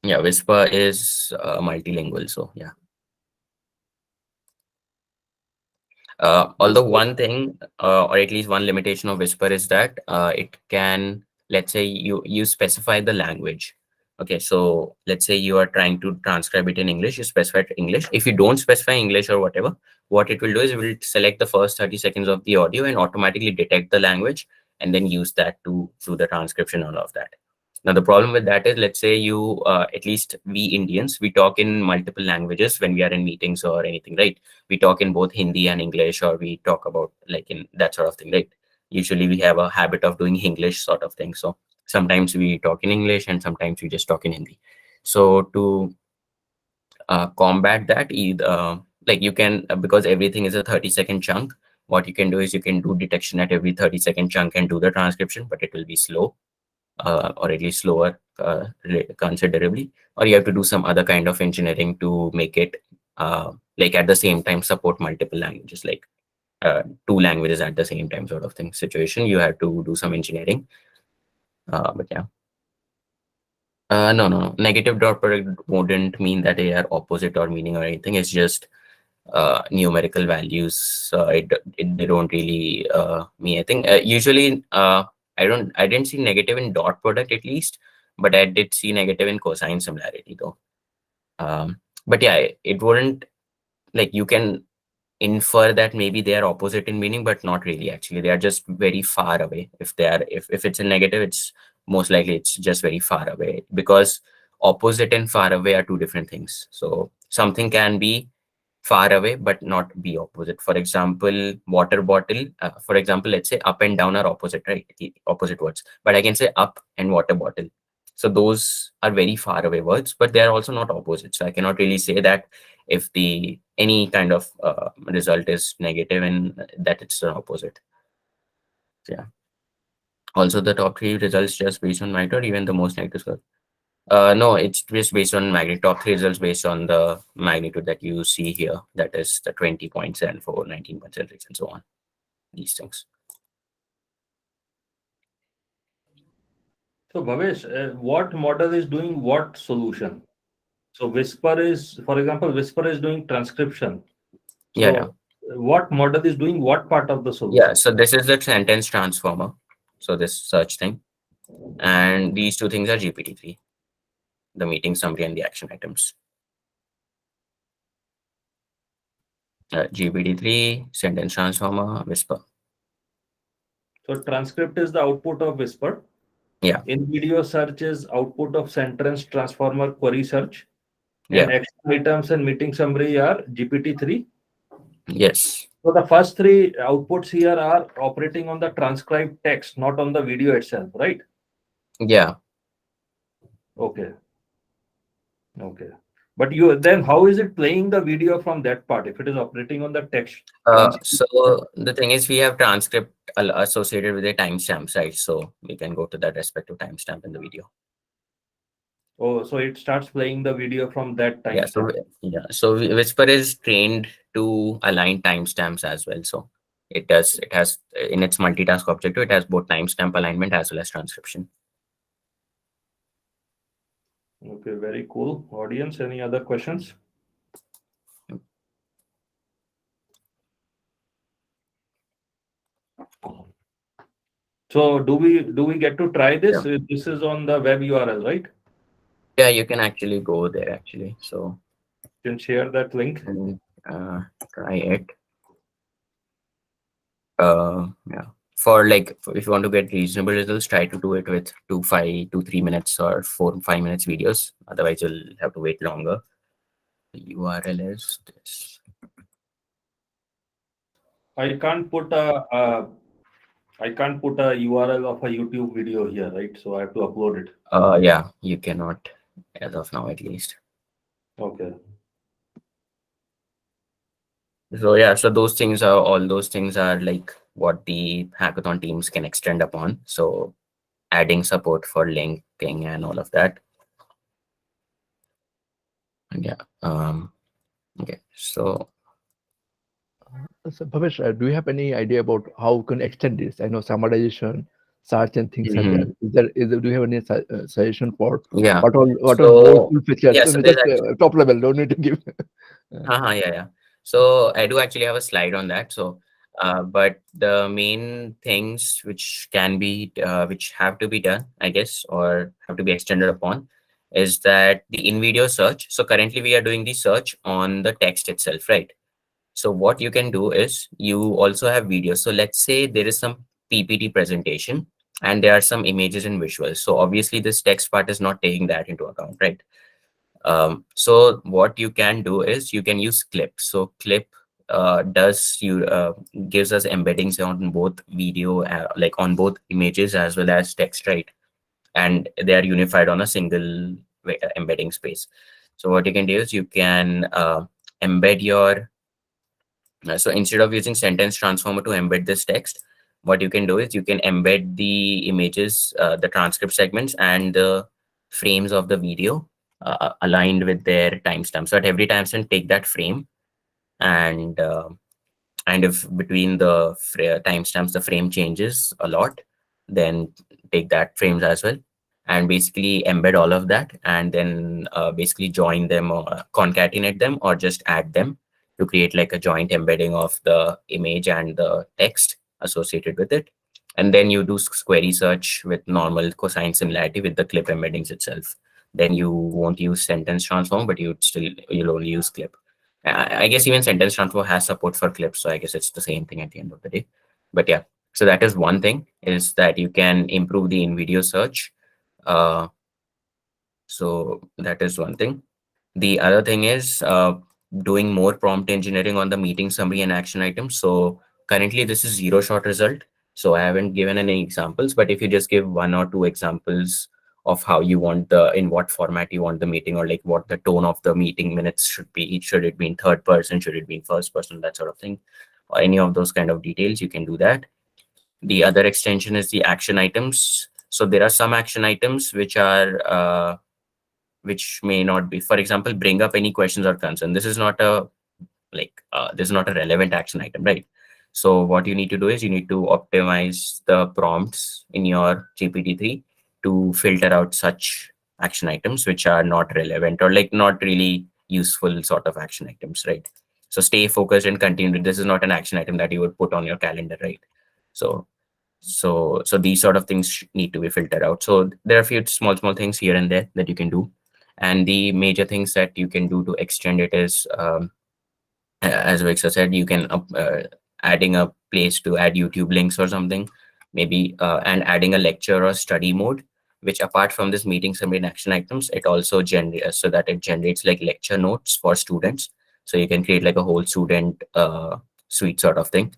Yeah. Whisper is multilingual. So yeah. Although one thing, or at least one limitation of Whisper is that it can, let's say you specify the language. Okay, so let's say you are trying to transcribe it in English, you specify it English. If you don't specify English or whatever, what it will do is it will select the first 30 seconds of the audio and automatically detect the language and then use that to do the transcription and all of that. Now, the problem with that is, let's say you, at least we Indians, we talk in multiple languages when we are in meetings or anything, right? We talk in both Hindi and English, or we talk about like in that sort of thing, right? Usually we have a habit of doing English sort of thing. So sometimes we talk in English and sometimes we just talk in Hindi. So to combat that, either like you can, because everything is a 30-second chunk, what you can do is you can do detection at every 30-second chunk and do the transcription, but it will be slow, or at least slower considerably, or you have to do some other kind of engineering to make it like at the same time support multiple languages, like two languages at the same time sort of thing situation. You have to do some engineering. But yeah. No. Negative dot product wouldn't mean that they are opposite or meaning or anything. It's just numerical values. They don't really mean anything. Usually, I didn't see negative in dot product at least, but I did see negative in cosine similarity though. But yeah, it wouldn't, like, you can infer that maybe they are opposite in meaning, but not really. Actually, they are just very far away. If it's a negative, it's most likely it's just very far away, because opposite and far away are two different things. So something can be far away but not be opposite. For example, water bottle, for example, let's say up and down are opposite, right? Opposite words, but I can say up and water bottle. So those are very far away words, but they are also not opposite. So I cannot really say that if the any kind of result is negative and that it's an opposite. So, yeah. Also, the top three results just based on merit or even the most negative score. No, it's just based on magnitude. Top three results based on the magnitude that you see here. That is the 20.74, 19.76, and so on. these things. So Bhavesh, what model is doing what solution? So Whisper is, for example, Whisper is doing transcription. Yeah, yeah. So what model is doing what part of the Yeah, solution? so this is the sentence transformer. So this search thing. And these two things are GPT-3, the meeting summary and the action items. GPT-3, sentence transformer, Whisper. So transcript is the output of Whisper. Yeah, In video search is output of sentence transformer query search. And yeah, action items and meeting summary are GPT-3. yes. So the first three outputs here are operating on the transcribed text, not on the video itself, right? Yeah. Okay. Okay. But you then how is it playing the video from that part if it is operating on the text transcript? So the thing is, we have transcript associated with a timestamp, right? So we can go to that respective timestamp in the video. Oh, so it starts playing the video from that Yeah. So timestamp. yeah. So Whisper is trained to align timestamps as well. So it does. It has in its multitask objective. It has both timestamp alignment as well as transcription. Okay, very cool. Audience, any other questions? So do we get to try this? Yeah. This is on the web URL, right? Yeah, you can actually go there actually. So You can share that link. and try it. Yeah. For like, if you want to get reasonable results, try to do it with 3 minutes or 4 5 minutes videos. Otherwise, you'll have to wait longer. The URL is this. I can't put a URL of a YouTube video here, right? So I have to upload it. Yeah, you cannot as of now, at least. Okay. So yeah, so all those things are like what the hackathon teams can extend upon. So adding support for linking and all of that. Yeah. Okay. So So, Bhavesh, do you have any idea about how we can extend this? I know summarization, search, and things like that. mhm. Do you have any suggestion for Yeah. what are more So full features? yeah, So so just there's actually top level. Don't need to give. yeah, yeah. So I do actually have a slide on that. So but the main things which can be which have to be done, I guess, or have to be extended upon is that the in-video search. So currently we are doing the search on the text itself, right? So what you can do is you also have videos. So let's say there is some PPT presentation and there are some images and visuals. So obviously this text part is not taking that into account, right? So what you can do is you can use Clip. So Clip does you gives us embeddings on both video, like on both images as well as text, right? And they are unified on a single embedding space. So what you can do is you can embed your so instead of using sentence transformer to embed this text, what you can do is you can embed the images, the transcript segments, and the frames of the video aligned with their timestamp. So at every timestamp, take that frame and if between the timestamps the frame changes a lot, then take that frames as well and basically embed all of that and then basically join them or concatenate them or just add them to create like a joint embedding of the image and the text associated with it. And then you do query search with normal cosine similarity with the clip embeddings itself. Then you won't use sentence transform, but you'll only use clip. I guess even sentence transfer has support for clips, so I guess it's the same thing at the end of the day. But yeah, so that is one thing, is that you can improve the in-video search. Uh, so that is one thing. The other thing is doing more prompt engineering on the meeting summary and action items. So currently this is zero shot result. So I haven't given any examples, but if you just give 1 or 2 examples of how you want in what format you want the meeting, or like what the tone of the meeting minutes should be, should it be in third person, should it be in first person, that sort of thing, or any of those kind of details, you can do that. The other extension is the action items. So there are some action items which may not be, for example, bring up any questions or concern. This is not a this is not a relevant action item, right? So what you need to do is you need to optimize the prompts in your GPT-3 to filter out such action items which are not relevant or like not really useful sort of action items, right? So stay focused and continue. This is not an action item that you would put on your calendar, right? So so these sort of things need to be filtered out. So there are a few small things here and there that you can do, and the major things that you can do to extend it is as Victor said, you can adding a place to add YouTube links or something, maybe, and adding a lecture or study mode, which apart from this meeting summary and action items, it also generates so that it generates like lecture notes for students. So you can create like a whole student suite sort of thing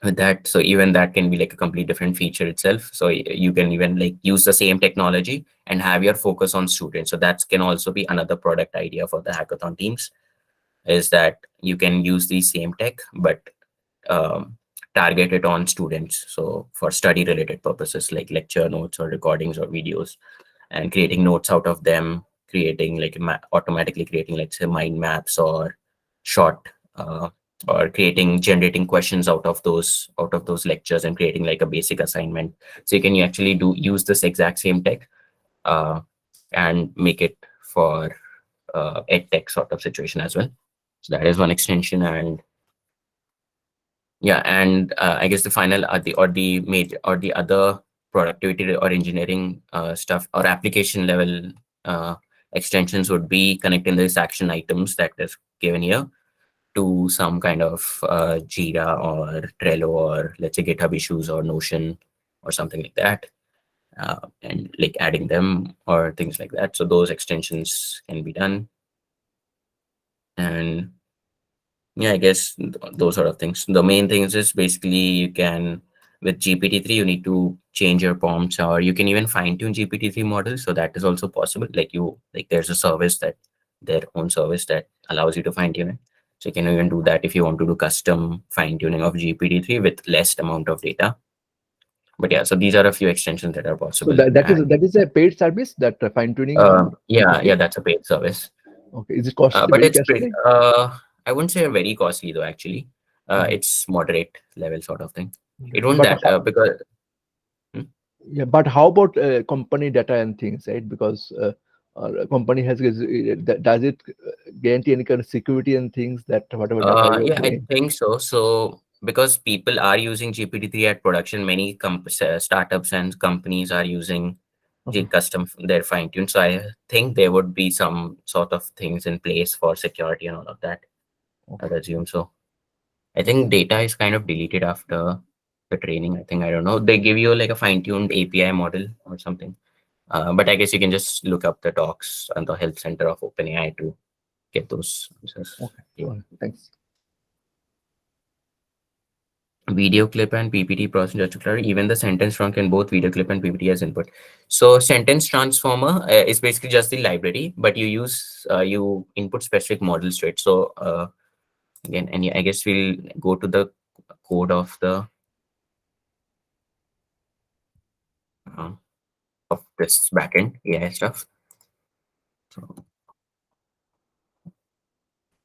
with that. So even that can be like a complete different feature itself. So you can even like use the same technology and have your focus on students. So that can also be another product idea for the hackathon teams, is that you can use the same tech but um, target it on students, so for study related purposes like lecture notes or recordings or videos, and creating notes out of them, creating like automatically creating like say mind maps or short or creating generating questions out of those lectures and creating like a basic assignment. So you can actually do use this exact same tech uh, and make it for ed tech sort of situation as well. So that is one extension. And yeah, and I guess the final the major or the other productivity or engineering stuff or application level uh, extensions would be connecting these action items that is given here to some kind of Jira or Trello or let's say GitHub issues or Notion or something like that, and like adding them or things like that. So those extensions can be done. And yeah, I guess those sort of things. The main things is basically you can with GPT-3 you need to change your prompts, or you can even fine tune GPT-3 models. So that is also possible. Like there's a service that their own service that allows you to fine tune it. So you can even do that if you want to do custom fine tuning of GPT-3 with less amount of data. But yeah, so these are a few extensions that are So possible. And that is a paid service, that fine tuning. yeah, Okay, that's a paid service. okay. Is it costly? But Very it's pretty, costly? I wouldn't say very costly though, actually. Mhm. It's moderate level sort of thing. It Okay. won't that because hmm? Yeah, but how about company data and things, right? Because a company does it guarantee any kind of security and things that whatever data you are Yeah, I giving? think so. So because people are using GPT-3 at production, many startups and companies are using the Okay, custom their fine tune. So I think there would be some sort of things in place for security and all of that. I okay, would assume so. I think data is kind of deleted after the training. I think I don't know. They give you like a fine-tuned API model or something. But I guess you can just look up the docs on the help center of OpenAI to get those answers. okay. Yeah. All right, thanks. Video clip and PPT processing just to clarify, even the sentence trunk can both video clip and PPT as input. So sentence transformer is basically just the library, but you input specific models to it. So again, and yeah, I guess we'll go to the code uh, of this backend AI stuff. So,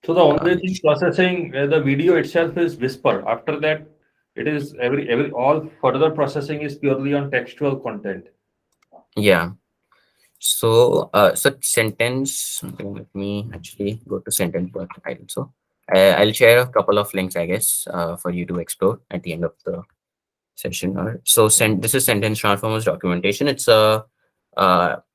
So the uh, only thing processing the video itself is Whisper. After that, it is every all further processing is purely on textual content. yeah. So sentence. Okay, let me actually go to sentence part. So I'll share a couple of links, I guess, for you to explore at the end of the session. All right. So this is sentence transformers documentation. It's a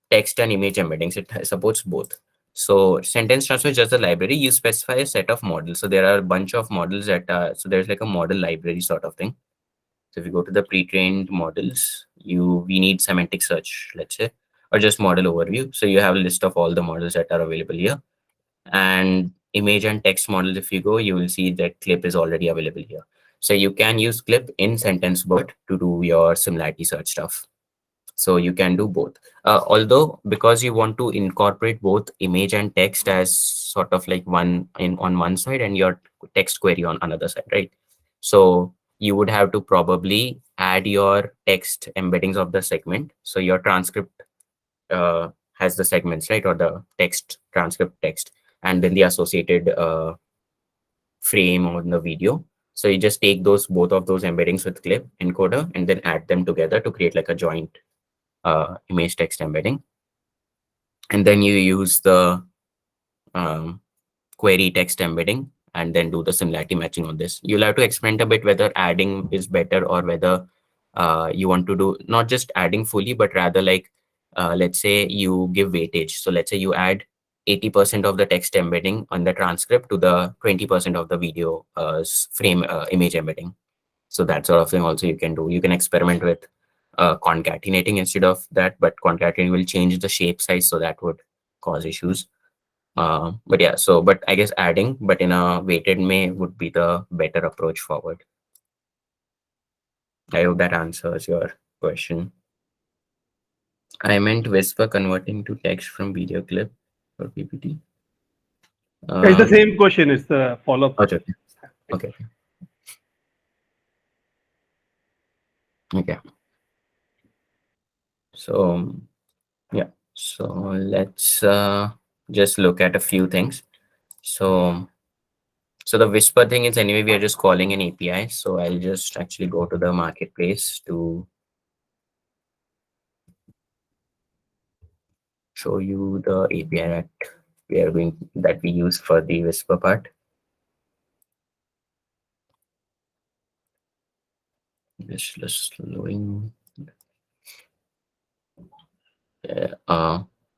text and image embeddings. It supports both. So sentence transfer is just a library. You specify a set of models. So there are a bunch of models so there's like a model library sort of thing. So if you go to the pre-trained models, we need semantic search, let's say, or just model overview. So you have a list of all the models that are available here. And image and text models, if you go, you will see that clip is already available here. So you can use clip in sentence bot to do your similarity search stuff. So you can do both. Although because you want to incorporate both image and text as sort of like one in on one side and your text query on another side, right? So you would have to probably add your text embeddings of the segment. So your transcript has the segments, right? Or the text transcript text, and then the associated frame on the video. So you just take both of those embeddings with clip encoder and then add them together to create like a joint image text embedding. And then you use the um, query text embedding and then do the similarity matching on this. You'll have to experiment a bit whether adding is better or whether you want to do not just adding fully, but rather like, let's say you give weightage. So let's say you add 80% of the text embedding on the transcript to the 20% of the video frame image embedding. So that sort of thing also you can do. You can experiment with concatenating instead of that, but concatenating will change the shape size, so that would cause issues. But yeah, so but I guess adding, but in a weighted may would be the better approach forward. I hope that answers your question. I meant Whisper converting to text from video clip or PPT. It's the Um, same question. It's the follow-up okay, question. okay, okay. So yeah, so let's just look at a few things. So the Whisper thing is anyway, we are just calling an API. So I'll just actually go to the marketplace to show you the API that we use for the Whisper part. Just loading.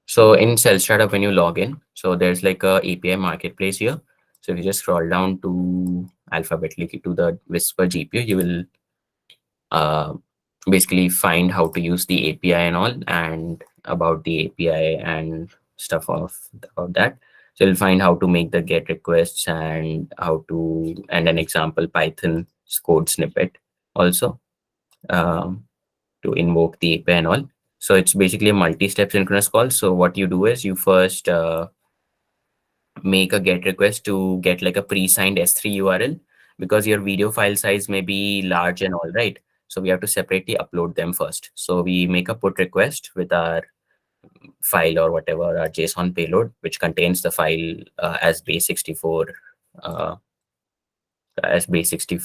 So in CellStrat, when you log in, so there's like a API marketplace here. So if you just scroll down to alphabetically to the Whisper GPU, you will uh, basically find how to use the API and all, and about the API and stuff about that. So you'll find how to make the GET requests and and an example Python code snippet also um, to invoke the API and all. So it's basically a multi-step synchronous call. So what you do is you first make a GET request to get like a pre-signed S3 URL, because your video file size may be large and all, right? So we have to separately upload them first. So we make a put request with our file or whatever, our JSON payload, which contains the file as base64, uh, as base60,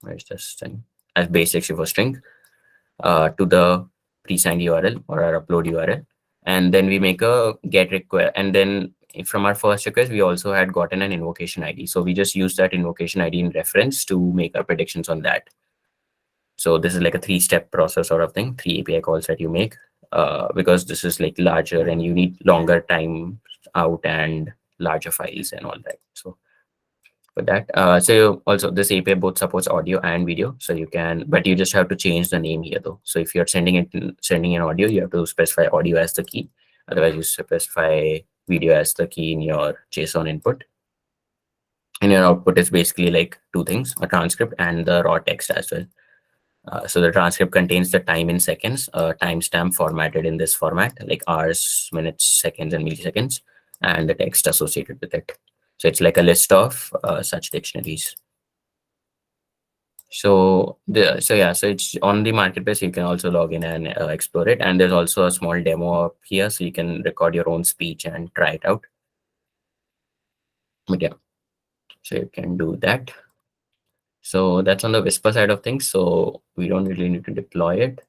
where's this thing? As base64 string to the pre-signed URL or our upload URL. And then we make a GET request. And then from our first request, we also had gotten an invocation ID. So we just use that invocation ID in reference to make our predictions on that. So this is like a 3-step process sort of thing, 3 API calls that you make, because this is like larger and you need longer time out and larger files and all that. So for that, so also this API both supports audio and video. So you can, but you just have to change the name here though. So if you're sending an audio, you have to specify audio as the key. Otherwise, you specify video as the key in your JSON input. And your output is basically like two things: a transcript and the raw text as well. So the transcript contains the time in seconds, timestamp formatted in this format, like hours, minutes, seconds, and milliseconds, and the text associated with it. So it's like a list of such dictionaries. So so it's on the marketplace. You can also log in and explore it. And there's also a small demo up here, so you can record your own speech and try it out. But yeah, so you can do that. So that's on the Whisper side of things. So we don't really need to deploy it.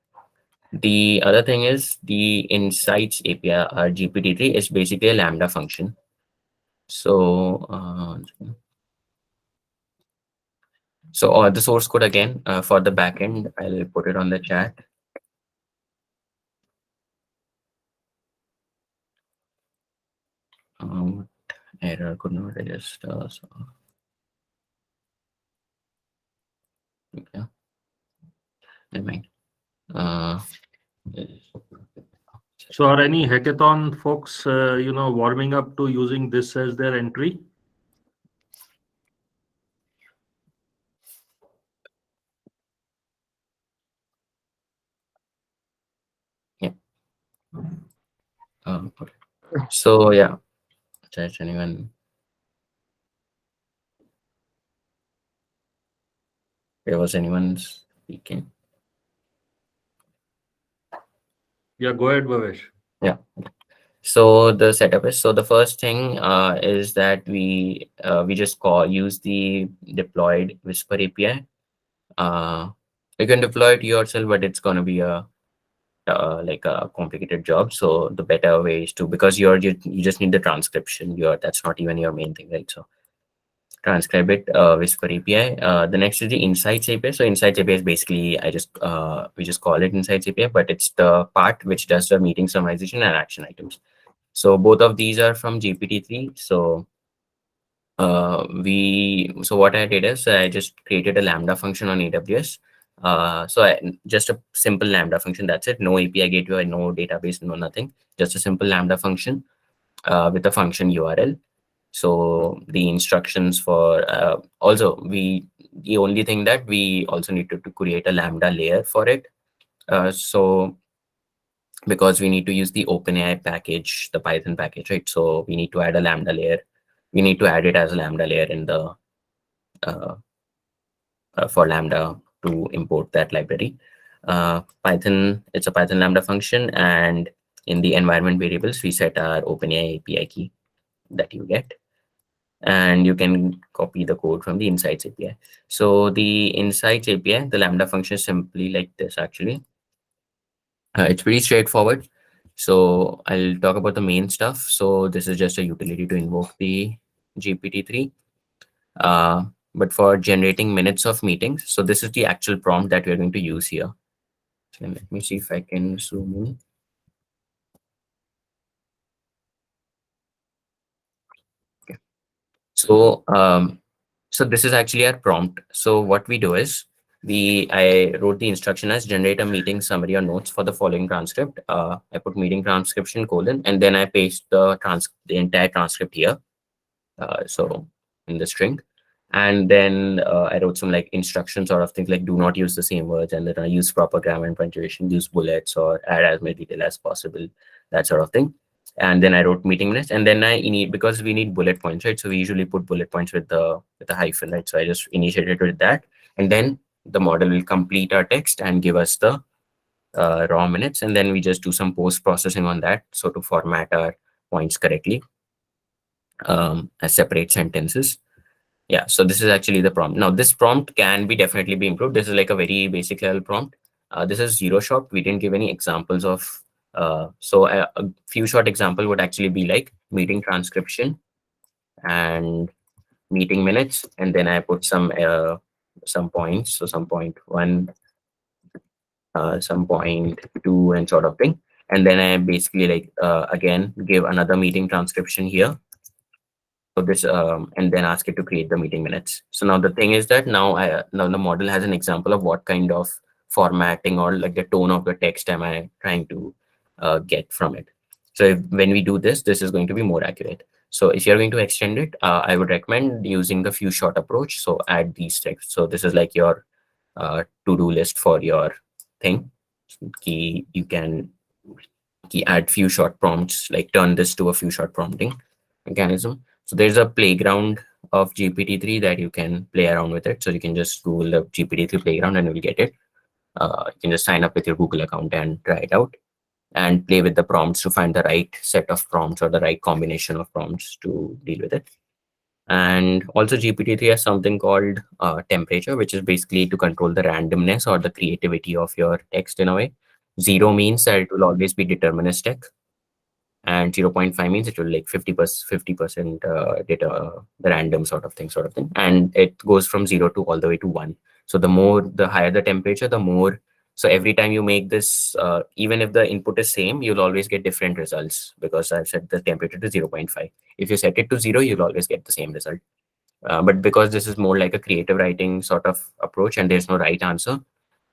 The other thing is the Insights API, GPT-3 is basically a Lambda function. So the source code again for the backend, I'll put it on the chat. Error could not register. So yeah, never mind. So are any hackathon folks, warming up to using this as their entry? Yeah. Okay. So yeah, does anyone? Was anyone speaking? Yeah, go ahead, Bhavesh. Yeah. So the setup is, so the first thing is that we just use the deployed Whisper API. You can deploy it yourself, but it's gonna be a like a complicated job. So the better way is to, because you just need the transcription. That's not even your main thing, right? So transcribe it, Whisper API. The next is the Insights API. So Insights API is basically we just call it Insights API, but it's the part which does the meeting summarization and action items. So both of these are from GPT-3. So what I did is I just created a Lambda function on AWS. Just a simple Lambda function. That's it. No API gateway, no database, no nothing. Just a simple Lambda function with a function URL. So the instructions for the only thing that we also need to create a Lambda layer for it. So because we need to use the OpenAI package, the Python package, right? So we need to add a Lambda layer. We need to add it as a Lambda layer in the uh, for Lambda to import that library. Python, it's a Python Lambda function, and in the environment variables, we set our OpenAI API key that you get, and you can copy the code from the Insights API. So the Insights API, the Lambda function is simply like this, actually. It's pretty straightforward. So I'll talk about the main stuff. So this is just a utility to invoke the GPT-3. But for generating minutes of meetings, so this is the actual prompt that we're going to use here. So let me see if I can zoom in. Okay. So so this is actually our prompt. So what we do is I wrote the instruction as generate a meeting summary or notes for the following transcript. I put meeting transcription : and then I paste the entire transcript here. So in the string. And then I wrote some like instruction sort of things like do not use the same words, and then I use proper grammar and punctuation, use bullets or add as much detail as possible, that sort of thing. And then I wrote meeting minutes, and then I need, because we need bullet points, right? So we usually put bullet points with the hyphen, right? So I just initiated with that, and then the model will complete our text and give us the raw minutes, and then we just do some post processing on that, so to format our points correctly as separate sentences. Yeah, so this is actually the prompt. Now this prompt can be definitely be improved. This is like a very basic level prompt. This is zero shot. We didn't give any examples of so a few short example would actually be like meeting transcription and meeting minutes, and then I put some points, so some point one, some point two, and sort of thing. And then I basically like again give another meeting transcription here. So this and then ask it to create the meeting minutes. So now the thing is that now the model has an example of what kind of formatting or like the tone of the text am I trying to get from it. So when we do this, this is going to be more accurate. So if you're going to extend it, I would recommend using the few shot approach. So add these texts. So this is like your to-do list for your thing. You can add few short prompts, like turn this to a few short prompting mechanism. So there's a playground of GPT-3 that you can play around with it. So you can just Google the GPT-3 playground and you'll get it. You can just sign up with your Google account and try it out and play with the prompts to find the right set of prompts or the right combination of prompts to deal with it. And also GPT-3 has something called temperature, which is basically to control the randomness or the creativity of your text in a way. 0 means that it will always be deterministic, and 0.5 means it will like 50% data, the random sort of thing, and it goes from 0 to all the way to 1. So the higher the temperature, the more, so every time you make this, even if the input is same, you'll always get different results, because I've set the temperature to 0.5. If you set it to 0, you'll always get the same result. But because this is more like a creative writing sort of approach and there's no right answer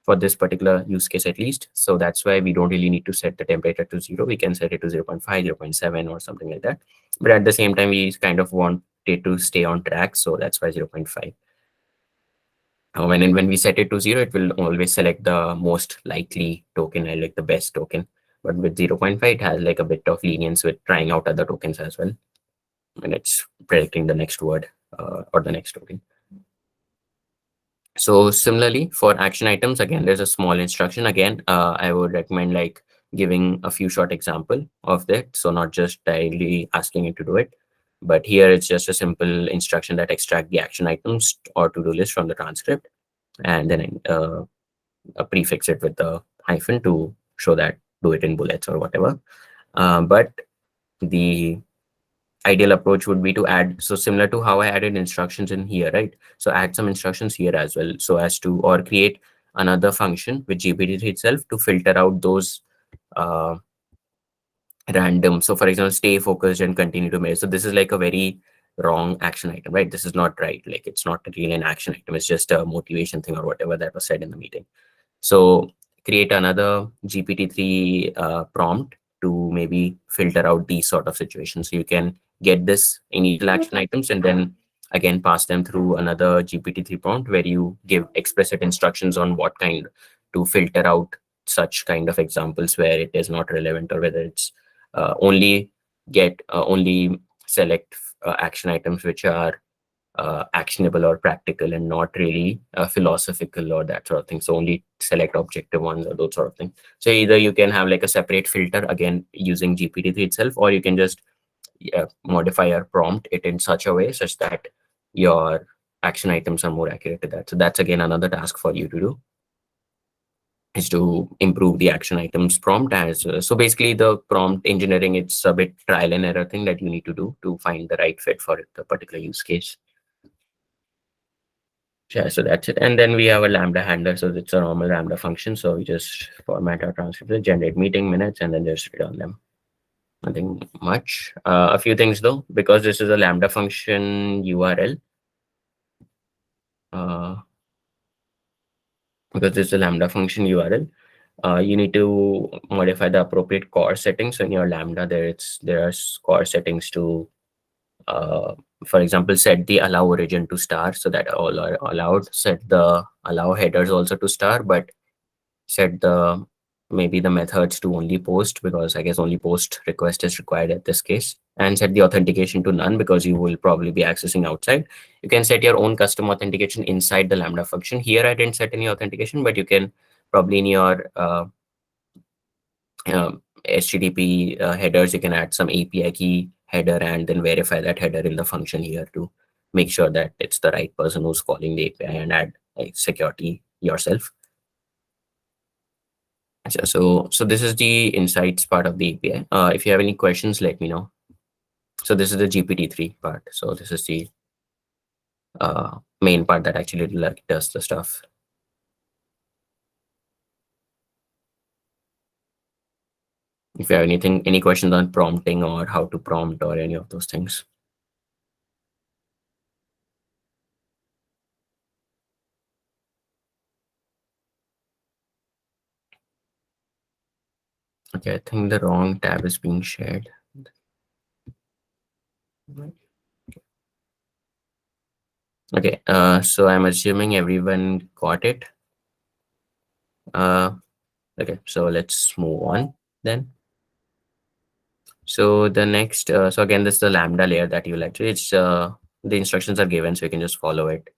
for this particular use case, at least. So that's why we don't really need to set the temperature to 0. We can set it to 0.5, 0.7 or something like that. But at the same time, we kind of want it to stay on track. So that's why 0.5. When we set it to 0, it will always select the most likely token, and like the best token. But with 0.5, it has like a bit of lenience with trying out other tokens as well. And it's predicting the next word or the next token. So similarly for action items, again, there's a small instruction. Again, I would recommend like giving a few short example of that. So not just directly asking it to do it, but here it's just a simple instruction that extract the action items or to-do list from the transcript, and then prefix it with the hyphen to show that do it in bullets or whatever. But the ideal approach would be to add, so similar to how I added instructions in here, right? So add some instructions here as well, so as to, or create another function with GPT-3 itself to filter out those uh, random. So for example, stay focused and continue to measure. So this is like a very wrong action item, right? This is not right. Like it's not really an action item. It's just a motivation thing or whatever that was said in the meeting. So create another GPT-3 prompt to maybe filter out these sort of situations. So you can get this initial action items and then again pass them through another GPT-3 prompt where you give explicit instructions on what kind to filter out such kind of examples where it is not relevant, or whether it's only select action items which are actionable or practical and not really philosophical or that sort of thing. So only select objective ones or those sort of thing. So either you can have like a separate filter again using GPT-3 itself, or you can just modify your prompt it in such a way such that your action items are more accurate to that. So that's again another task for you to do, is to improve the action items prompt. As so basically the prompt engineering, it's a bit trial and error thing that you need to do to find the right fit for the particular use case. Yeah, so that's it. And then we have a Lambda handler. So it's a normal Lambda function. So we just format our transcripts, generate meeting minutes, and then just return them. Nothing much. A few things though, because this is a Lambda function URL. Because this is a Lambda function URL, you need to modify the appropriate core settings. So in your Lambda, there are core settings to for example, set the allow origin to star, so that all are allowed. Set the allow headers also to star, but set the maybe the methods to only post, because I guess only post request is required at this case. And set the authentication to none, because you will probably be accessing outside. You can set your own custom authentication inside the Lambda function. Here I didn't set any authentication, but you can probably in your HTTP headers, you can add some API key header and then verify that header in the function here to make sure that it's the right person who's calling the API, and add security yourself. So this is the insights part of the API. If you have any questions, let me know. So this is the GPT-3 part. So this is the main part that actually does the stuff. If you have any questions on prompting or how to prompt or any of those things. Okay, I think the wrong tab is being shared. Okay, so I'm assuming everyone got it. Okay, so let's move on then. So the next, so again, this is the Lambda layer that you'll actually, it's the instructions are given, so you can just follow it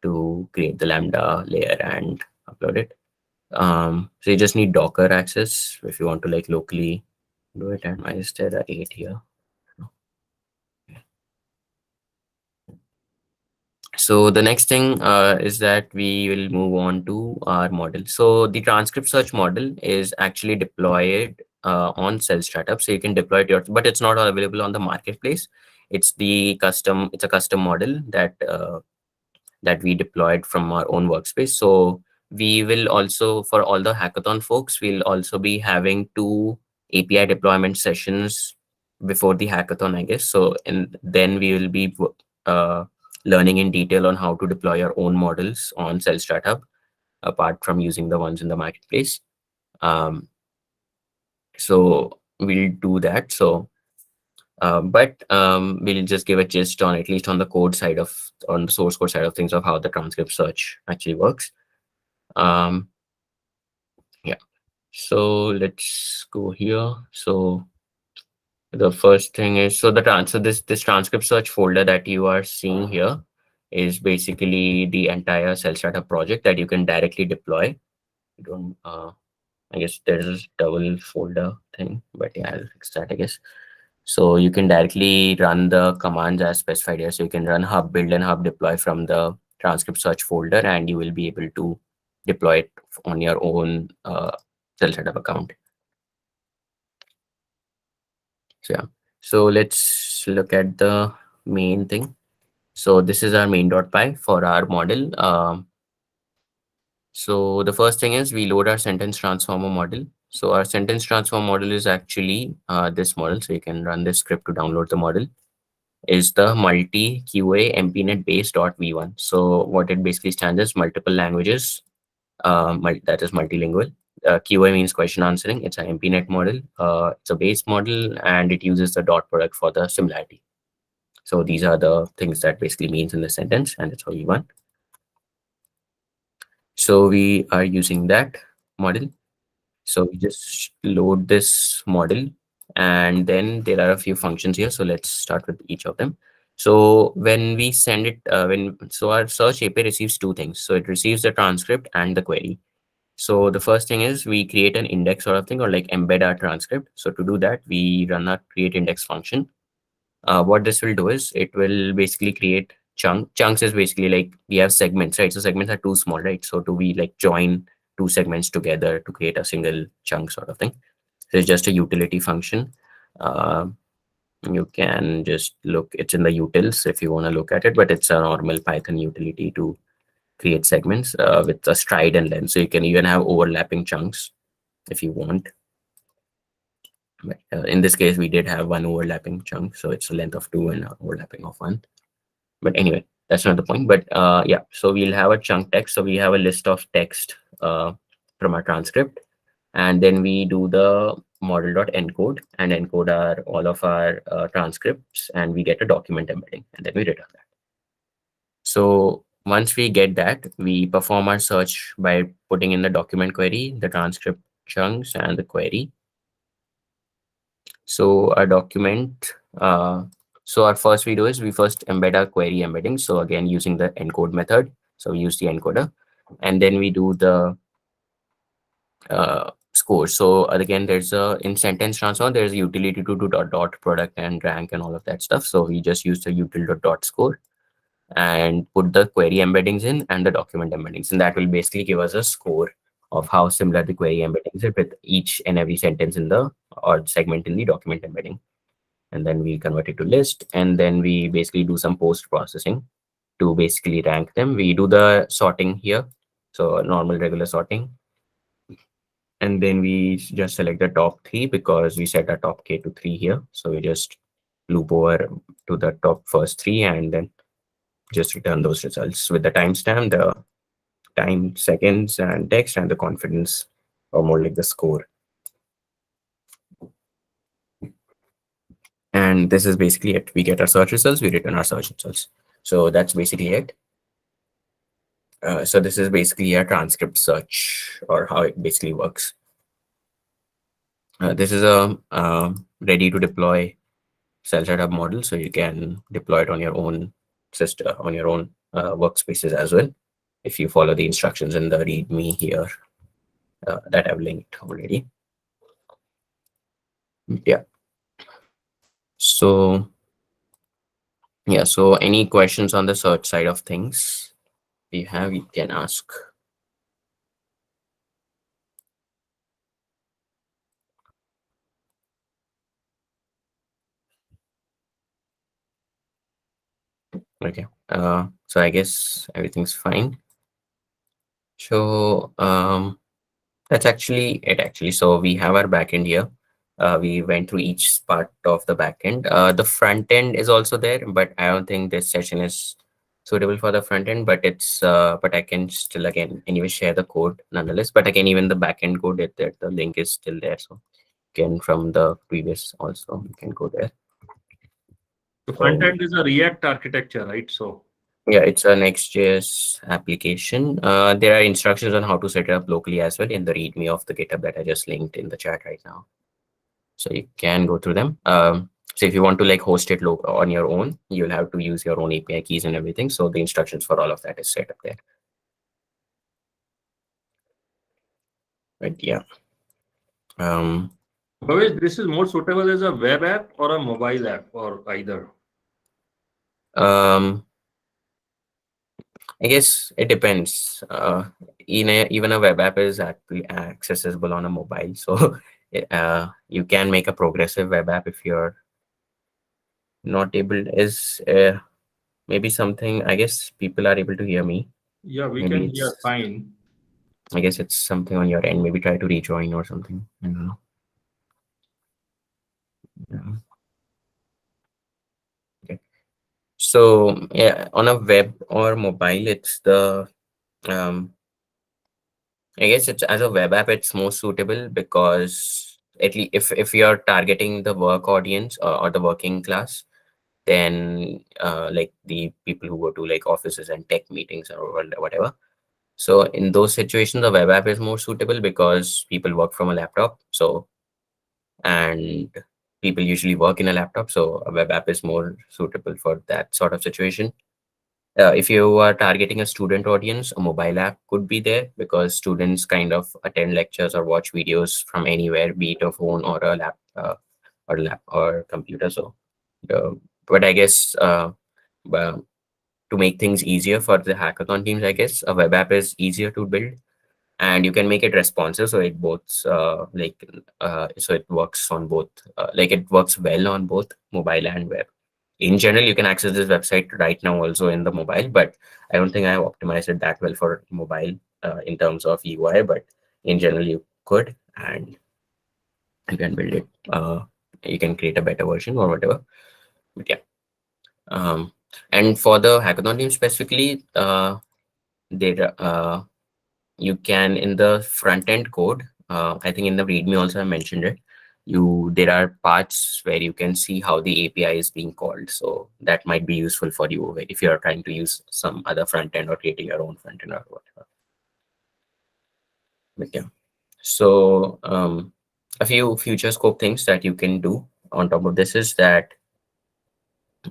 to create the Lambda layer and upload it. So you just need Docker access if you want to like locally do it. And I just did a 8 here. So the next thing is that we will move on to our model. So the transcript search model is actually deployed on CellStrat, so you can deploy it but it's not available on the marketplace. It's a custom model that that we deployed from our own workspace. So we will also, for all the hackathon folks, we'll also be having 2 API deployment sessions before the hackathon, I guess. So and then we will be learning in detail on how to deploy your own models on CellStrat, apart from using the ones in the marketplace. So we'll do that. So but we'll just give a gist on, at least on the code side on the source code side of things, of how the transcript search actually works. Yeah, so let's go here. So the first thing is, so this transcript search folder that you are seeing here is basically the entire CellStrat project that you can directly deploy. I guess there's a double folder thing, but yeah, I'll fix that, I guess. So you can directly run the commands as specified here. So you can run hub build and hub deploy from the transcript search folder, and you will be able to deploy it on your own CellStrat account. So yeah, so let's look at the main thing. So this is our main.py for our model. So the first thing is we load our sentence transformer model. So our sentence transform model is actually this model. So you can run this script to download the model. Is the multi QA mpnet base.v1. So what it basically stands is multiple languages. That is multilingual. QA means question answering. It's an mpnet model. It's a base model, and it uses the dot product for the similarity. So these are the things that basically means in the sentence, and it's all v1. So we are using that model. So we just load this model, and then there are a few functions here. So let's start with each of them. So when we send it, so our search API receives two things. So it receives the transcript and the query. So the first thing is we create an index sort of thing, or like embed our transcript. So to do that, we run our create index function. What this will do is it will basically create chunks is basically like we have segments, right? So segments are too small, right? So do we like join two segments together to create a single chunk sort of thing? So it's just a utility function. You can just look, it's in the utils if you want to look at it, but it's a normal Python utility to create segments with a stride and length. So you can even have overlapping chunks if you want. But in this case, we did have one overlapping chunk, so it's a length of 2 and overlapping of 1. But anyway, that's not the point. But yeah, so we'll have a chunk text. So we have a list of text from our transcript, and then we do the model.encode and encode all of our transcripts, and we get a document embedding, and then we return that. So once we get that, we perform our search by putting in the document query, the transcript chunks, and the query. So our document, so our first we do is we first embed our query embedding. So again, using the encode method. So we use the encoder, and then we do the score. So again, there's a in sentence transform, there's a utility to do dot product and rank and all of that stuff. So we just use the util dot score and put the query embeddings in and the document embeddings, and that will basically give us a score of how similar the query embeddings are with each and every sentence in the or segment in the document embedding. And then we convert it to list, and then we basically do some post processing to basically rank them. We do the sorting here, so normal regular sorting, and then we just select the top 3 because we set our top k to 3 here. So we just loop over to the top first 3 and then just return those results with the timestamp, the time, seconds, and text, and the confidence, or more like the score. And this is basically it. We get our search results, we return our search results. So that's basically it. So this is basically a transcript search, or how it basically works. This is a ready to deploy CellStrat Hub model, so you can deploy it on your own system, on your own workspaces as well, if you follow the instructions in the README here that I've linked already. Yeah. So yeah, so any questions on the search side of things you have, you can ask. Okay, so I guess everything's fine. So that's actually it actually. So we have our backend here. We went through each part of the backend. The front end is also there, but I don't think this session is suitable for the front end, but it's but I can still again anyway share the code nonetheless. But again, even the backend code, the link is still there. So again, from the previous also, you can go there. The front end is a React architecture, right? So yeah, it's a Next.js application. There are instructions on how to set it up locally as well in the README of the GitHub that I just linked in the chat right now. So you can go through them. So if you want to like host it on your own, you'll have to use your own API keys and everything. So the instructions for all of that is set up there. Right, yeah. Um, Bhavesh, this is more suitable as a web app or a mobile app or either. um, I guess it depends. Even a web app is actually accessible on a mobile, so you can make a progressive web app if you're not able. Is maybe something? I guess people are able to hear me. Yeah, we Maybe can hear it's. fine. I guess it's something on your end. Maybe try to rejoin or something. I don't know. Yeah. Okay. So yeah, on a web or mobile, it's the um, I guess it's as a web app, it's more suitable because at least if you're targeting the work audience or the working class, then like the people who go to like offices and tech meetings or whatever. So in those situations, the web app is more suitable because people work from a laptop. So and people usually work in a laptop, so a web app is more suitable for that sort of situation. If you are targeting a student audience, a mobile app could be there because students kind of attend lectures or watch videos from anywhere, be it a phone or a lap or computer. So, uh, but I guess well, to make things easier for the hackathon teams, I guess a web app is easier to build and you can make it responsive, so it both so it works on both, like it works well on both mobile and web. In general, you can access this website right now also in the mobile, but I don't think I have optimized it that well for mobile in terms of UI, but in general you could, and you can build it, you can create a better version or whatever. But yeah, um, and for the hackathon team specifically, there you can in the front end code, I think in the readme also I mentioned it, there are parts where you can see how the API is being called, so that might be useful for you if you're trying to use some other front end or creating your own front end or whatever. But yeah, so a few future scope things that you can do on top of this is that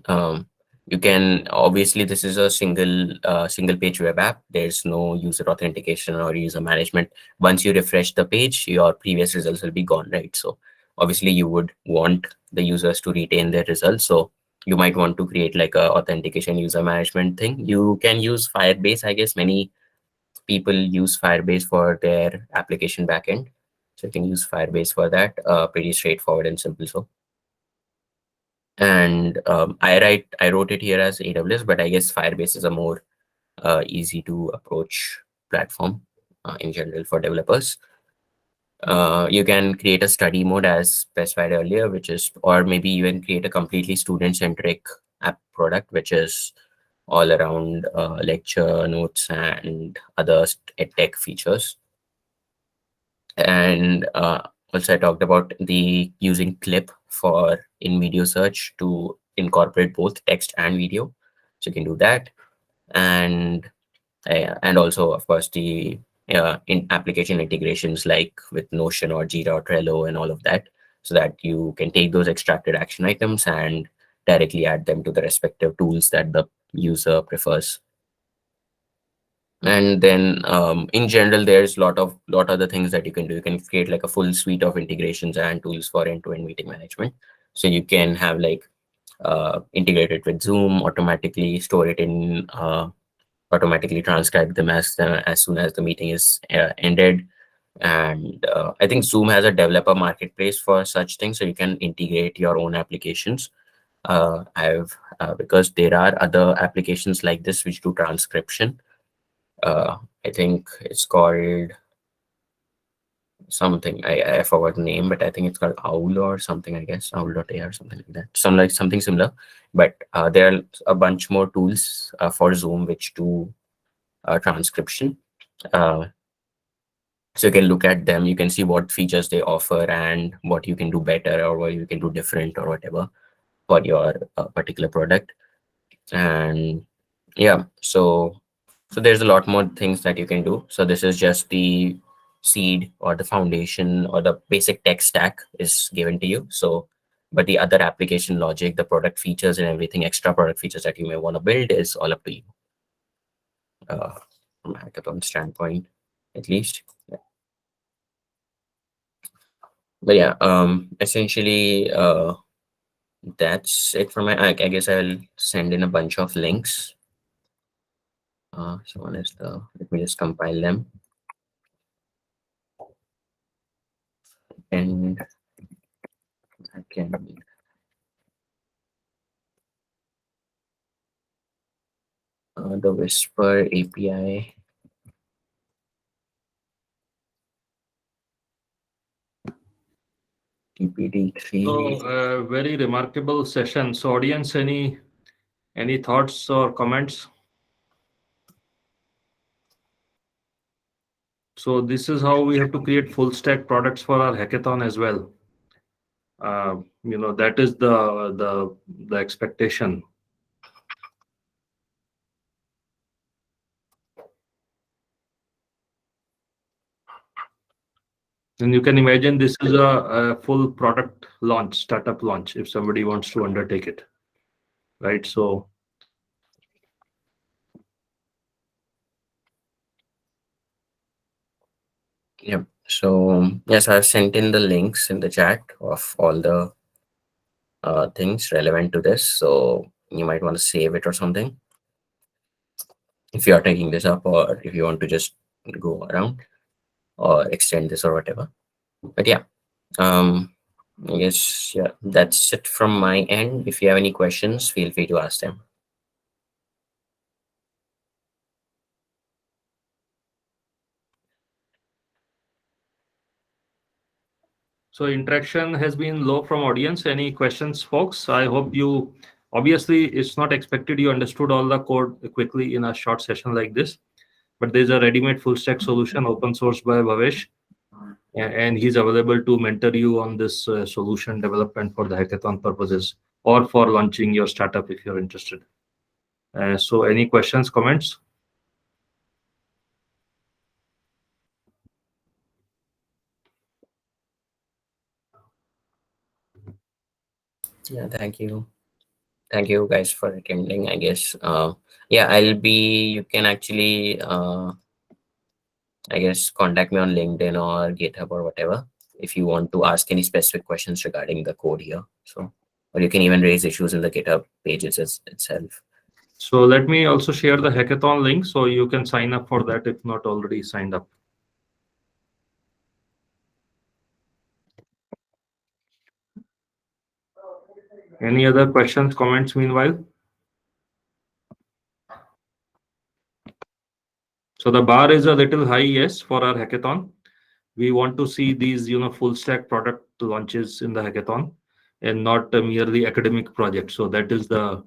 um, you can, obviously this is a single page web app, there's no user authentication or user management. Once you refresh the page, your previous results will be gone, right? So obviously you would want the users to retain their results, so you might want to create like a authentication user management thing. You can use Firebase. I guess many people use Firebase for their application backend, so you can use Firebase for that. Pretty straightforward and simple. So and I wrote it here as AWS, but I guess Firebase is a more easy to approach platform in general for developers. You can create a study mode as specified earlier, which is, or maybe even create a completely student centric app product, which is all around lecture notes and other tech features. And also I talked about the using clip for in video search to incorporate both text and video, so you can do that. And also of course the in application integrations like with Notion or Jira or Trello and all of that, so that you can take those extracted action items and directly add them to the respective tools that the user prefers. And then in general, there's lot other things that you can do. You can create like a full suite of integrations and tools for end-to-end meeting management. So you can have like integrate it with Zoom, automatically store it in automatically transcribe them as soon as the meeting is ended. And I think Zoom has a developer marketplace for such things, so you can integrate your own applications. I've Because there are other applications like this which do transcription. I think it's called something. I forgot the name, but I think it's called Owl or something. I guess Owl.ai or something like that. Something similar. But there are a bunch more tools for Zoom which do transcription. Uh, so you can look at them. You can see what features they offer and what you can do better or what you can do different or whatever for your particular product. And yeah, so there's a lot more things that you can do. So this is just the seed or the foundation or the basic tech stack is given to you. So but the other application logic, the product features and everything, extra product features that you may want to build is all up to you, uh, from a hackathon standpoint at least. Yeah. But yeah, essentially, that's it for my. I guess I'll send in a bunch of links. So one is let me just compile them, and I can the Whisper API. TPD3. So very remarkable session. So audience, any thoughts or comments? So this is how we have to create full stack products for our hackathon as well. That is the expectation. And you can imagine this is a full product launch, startup launch, if somebody wants to undertake it, right? So Yep. So yes, I've sent in the links in the chat of all the things relevant to this. So you might want to save it or something if you are taking this up, or if you want to just go around or extend this or whatever. But yeah, I guess yeah, that's it from my end. If you have any questions, feel free to ask them. So interaction has been low from audience. Any questions, folks? I hope you, obviously, it's not expected you understood all the code quickly in a short session like this, but there's a ready-made full stack solution open source by Bhavesh, and he's available to mentor you on this solution development for the hackathon purposes or for launching your startup if you're interested. So any questions, comments? Yeah, thank you. Thank you guys for attending. I guess yeah, you can actually I guess contact me on LinkedIn or GitHub or whatever if you want to ask any specific questions regarding the code here. So, or you can even raise issues in the GitHub pages itself. So let me also share the hackathon link so you can sign up for that if not already signed up. Any other questions, comments meanwhile? So the bar is a little high, yes, for our hackathon. We want to see these, full stack product launches in the hackathon and not a merely academic project. So that is the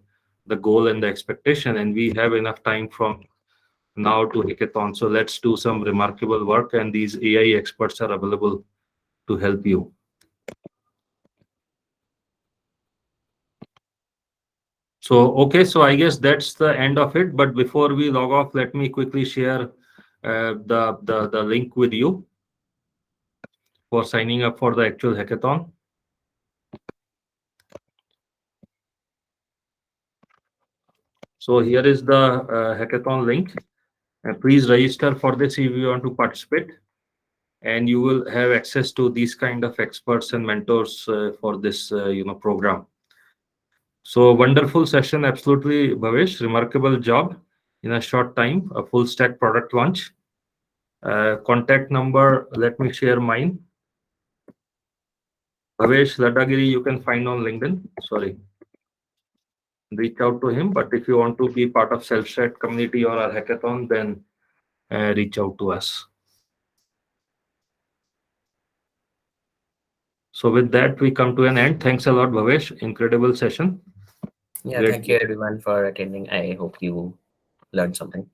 goal and the expectation. And we have enough time from now to hackathon. So let's do some remarkable work, and these AI experts are available to help you. So, okay, so I guess that's the end of it. But before we log off, let me quickly share the link with you for signing up for the actual hackathon. So here is the hackathon link. Please register for this if you want to participate, and you will have access to these kind of experts and mentors for this program. So wonderful session, absolutely, Bhavesh. Remarkable job in a short time, a full stack product launch. Contact number, let me share mine. Bhavesh Ladagiri, you can find on LinkedIn. Sorry, reach out to him. But if you want to be part of CellStrat community or our hackathon, then reach out to us. So with that, we come to an end. Thanks a lot, Bhavesh. Incredible session. Yeah, Great. thank you everyone for attending. I hope you learned something.